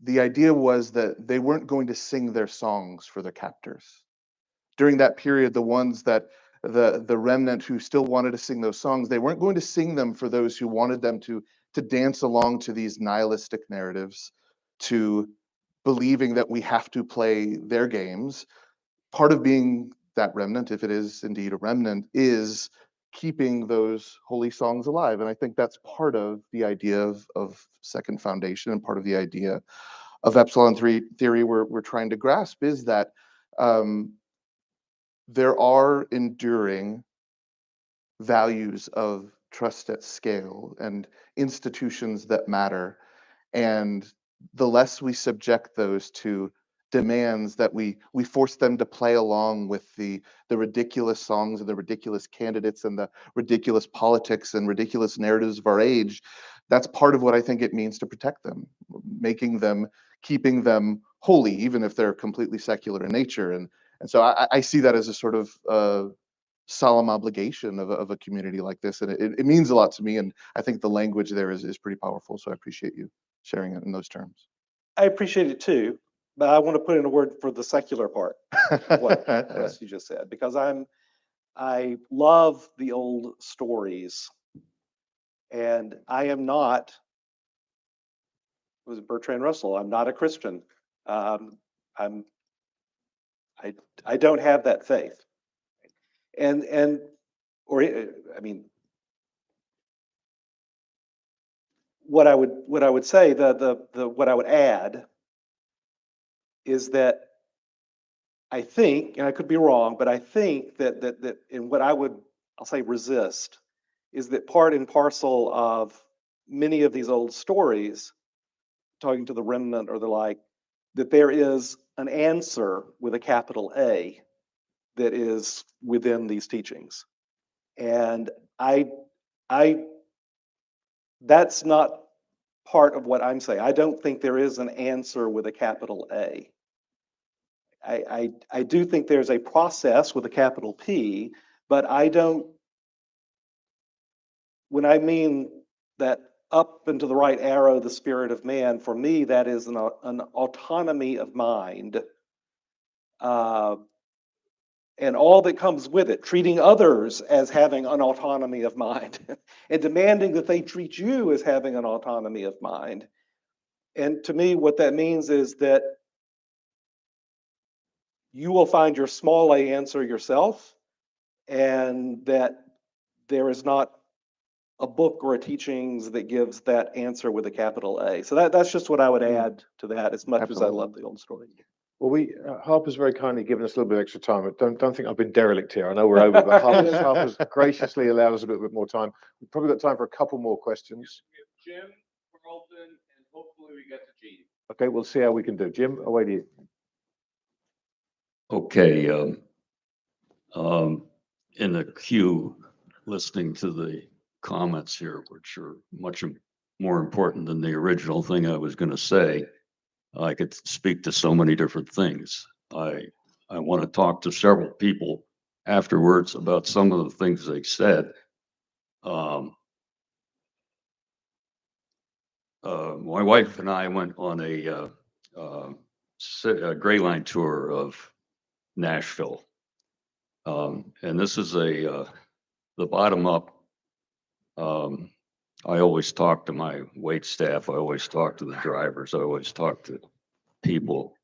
the idea was that they weren't going to sing their songs for their captors. During that period, the ones that the remnant who still wanted to sing those songs, they weren't going to sing them for those who wanted them to dance along to these nihilistic narratives, to believing that we have to play their games. Part of being that remnant, if it is indeed a remnant, is keeping those holy songs alive. And I think that's part of the idea of Second Foundation, and part of the idea of Epsilon theory we're trying to grasp, is that there are enduring values of trust at scale and institutions that matter. And the less we subject those to demands, that we force them to play along with the ridiculous songs and the ridiculous candidates and the ridiculous politics and ridiculous narratives of our age, that's part of what I think it means to protect them, keeping them holy, even if they're completely secular in nature. And so I see that as a sort of solemn obligation of a community like this. And it means a lot to me. And I think the language there is pretty powerful. So I appreciate you sharing it in those terms.
I appreciate it too, but I want to put in a word for the secular part of what Russ, you just said, because I love the old stories, and I am not, was it Bertrand Russell? I'm not a Christian. I'm I don't have that faith, and or I mean, what I would say, the what I would add is that I think, and I could be wrong, but I think that in what I'll say resist, is that part and parcel of many of these old stories, talking to the remnant or the like, that there is an answer with a capital A that is within these teachings. And I that's not part of what I'm saying. I don't think there is an answer with a capital A. I do think there's a process with a capital P, but I don't, when I mean that up and to the right arrow, the spirit of man, for me, that is an autonomy of mind. And all that comes with it, treating others as having an autonomy of mind and demanding that they treat you as having an autonomy of mind. And to me, what that means is that you will find your small a answer yourself, and that there is not a book or a teachings that gives that answer with a capital A. So that's just what I would add to that, as much as I love the old story.
Well, Harper's very kindly given us a little bit of extra time. But don't think I've been derelict here. I know we're over, but Harper's graciously allowed us a bit more time. We've probably got time for a couple more questions.
We have Jim, Carlton, and hopefully we get to Gene.
Okay, we'll see how we can do. Jim, away to you.
Okay, in the queue, listening to the comments here, which are much more important than the original thing I was going to say. I could speak to so many different things. I want to talk to several people afterwards about some of the things they said. My wife and I went on a Gray Line tour of Nashville. And this is the bottom up. I always talk to my wait staff. I always talk to the drivers. I always talk to people.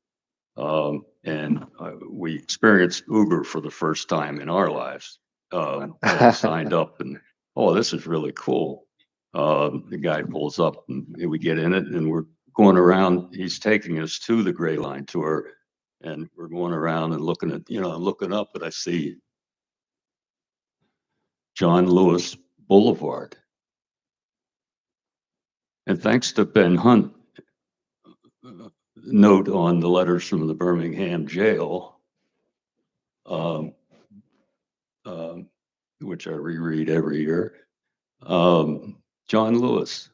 And we experienced Uber for the first time in our lives. I signed up and, oh, this is really cool. The guy pulls up and we get in it and we're going around. He's taking us to the Gray Line tour. And we're going around and looking at, I'm looking up and I see John Lewis Boulevard. And thanks to Ben Hunt, note on the letters from the Birmingham jail, which I reread every year, John Lewis,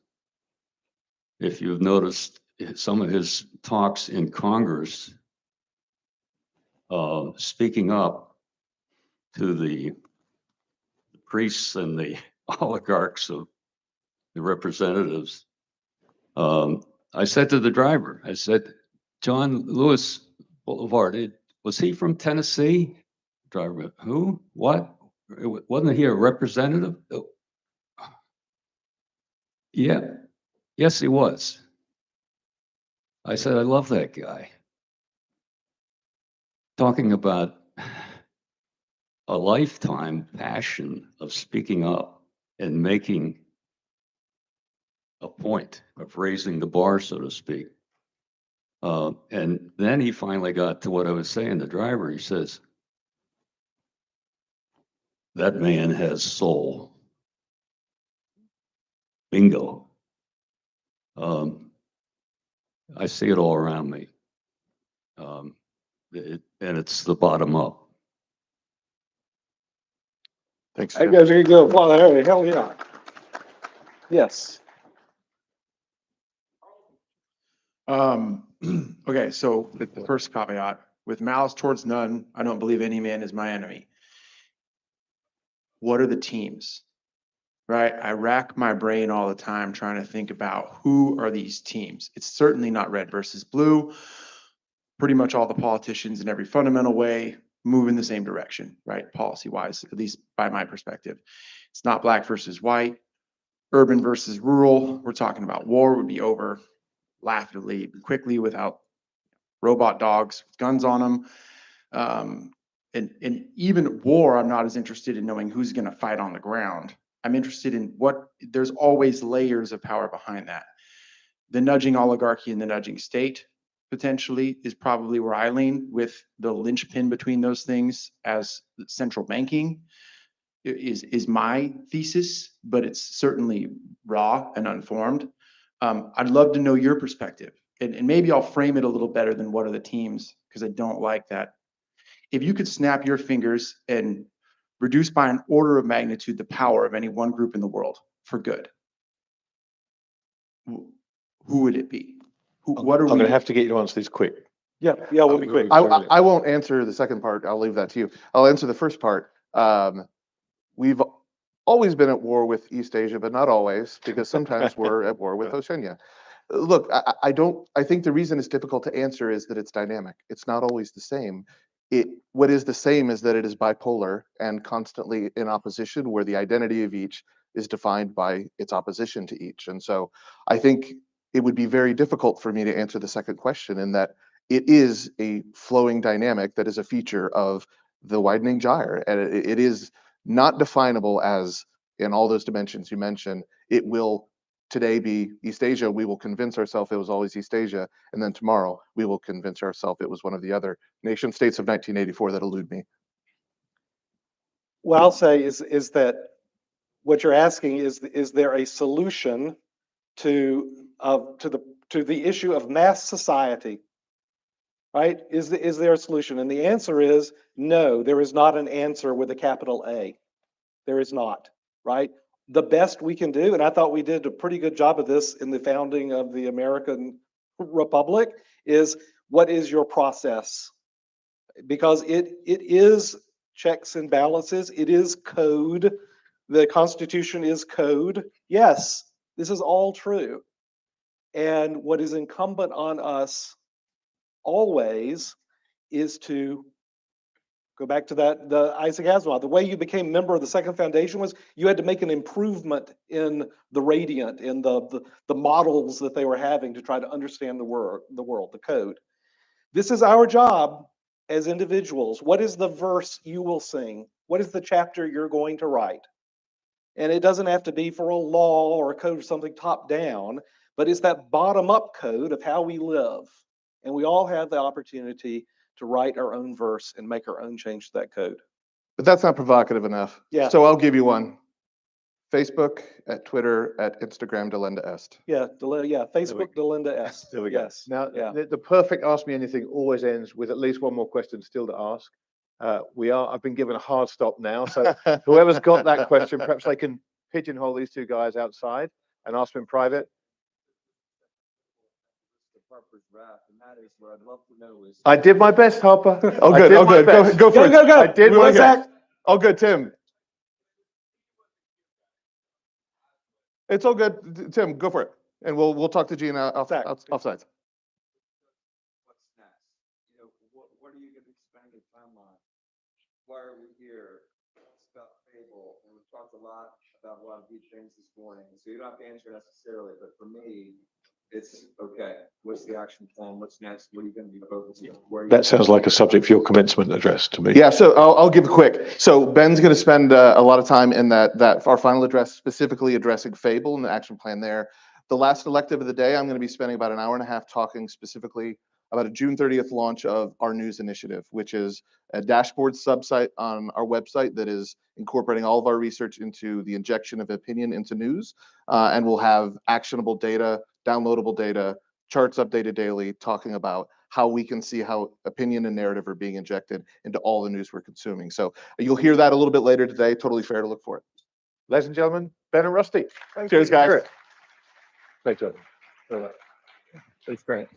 if you've noticed some of his talks in Congress, speaking up to the priests and the oligarchs of the representatives, I said to the driver, I said, John Lewis Boulevard, was he from Tennessee? Driver, who? What? Wasn't he a representative? Oh. Yeah, yes, he was. I said, I love that guy. Talking about a lifetime passion of speaking up and making a point of raising the bar, so to speak. And then he finally got to what I was saying, the driver, he says, that man has soul. Bingo. I see it all around me. And it's the bottom up.
Thanks.
I guess you can go apply there. Hell yeah. Yes.
Okay, so the first caveat, with malice towards none, I don't believe any man is my enemy. What are the teams? right? I rack my brain all the time trying to think about who are these teams. It's certainly not red versus blue. Pretty much all the politicians in every fundamental way move in the same direction, right? Policy wise, at least by my perspective. It's not black versus white, urban versus rural. We're talking about war would be over laughably quickly without robot dogs with guns on them. And even war, I'm not as interested in knowing who's going to fight on the ground. I'm interested in there's always layers of power behind that. The nudging oligarchy and the nudging state potentially is probably where I lean, with the linchpin between those things as central banking is my thesis, but it's certainly raw and unformed. I'd love to know your perspective, and maybe I'll frame it a little better than what are the teams, because I don't like that. If you could snap your fingers and reduce by an order of magnitude the power of any one group in the world for good, who would it be? What are
I'm going
we?
to have to get you to answer these quick.
Yeah, we'll be quick.
I won't answer the second part. I'll leave that to you. I'll answer the first part. We've always been at war with East Asia, but not always, because sometimes we're at war with Oceania. Look, I think the reason it's difficult to answer is that it's dynamic. It's not always the same. What is the same is that it is bipolar and constantly in opposition, where the identity of each is defined by its opposition to each. And so I think it would be very difficult for me to answer the second question, in that it is a flowing dynamic that is a feature of the widening gyre. And it is not definable as, in all those dimensions you mentioned, it will today be East Asia. We will convince ourselves it was always East Asia. And then tomorrow we will convince ourselves it was one of the other nation states of 1984 that elude me.
What I'll say is that what you're asking is there a solution to the issue of mass society, right? Is there a solution? And the answer is no. There is not an answer with a capital A. There is not, right? The best we can do, and I thought we did a pretty good job of this in the founding of the American Republic, is what is your process? Because it is checks and balances. It is code. The Constitution is code. Yes, this is all true. And what is incumbent on us always is to go back to the Isaac Asimov. The way you became a member of the Second Foundation was you had to make an improvement in the radiant, in the models that they were having to try to understand the world, the code. This is our job as individuals. What is the verse you will sing? What is the chapter you're going to write? And it doesn't have to be for a law or a code or something top down, but it's that bottom up code of how we live. And we all have the opportunity to write our own verse and make our own change to that code.
But that's not provocative enough.
Yeah.
So I'll give you one. Facebook, at Twitter, at Instagram, Delenda Est.
Yeah, Facebook, Delenda Est.
There we
Yes.
go. Now,
Yeah.
the perfect Ask Me Anything always ends with at least one more question still to ask. I've been given a hard stop now, so whoever's got that question, perhaps they can pigeonhole these two guys outside and ask them in private. I did my best, Harper.
Oh,
I
good.
did
Oh,
my
good.
best.
Go for it.
Go.
I did
We
my
want
best.
Zach.
Oh, good, Tim. It's all good, Tim. Go for it, and we'll talk to Gina offsides.
What's next? What are you going to be spending your time on? Why are we here? It's about Fable, and we've talked a lot about a lot of these things this morning. So you don't have to answer necessarily, but for me, it's okay. What's the action plan? What's next? What are you going to be focusing on?
That sounds like a subject for your commencement address to me.
Yeah, so I'll give a quick. So Ben's going to spend a lot of time in that our final address specifically addressing Fable and the action plan there. The last elective of the day, I'm going to be spending about an hour and a half talking specifically about a June 30th launch of our news initiative, which is a dashboard subsite on our website that is incorporating all of our research into the injection of opinion into news. And we'll have actionable data, downloadable data, charts updated daily, talking about how we can see how opinion and narrative are being injected into all the news we're consuming. So you'll hear that a little bit later today. Totally fair to look for it.
Ladies and gentlemen, Ben and Rusty.
Cheers, guys.
Great job.
It's great.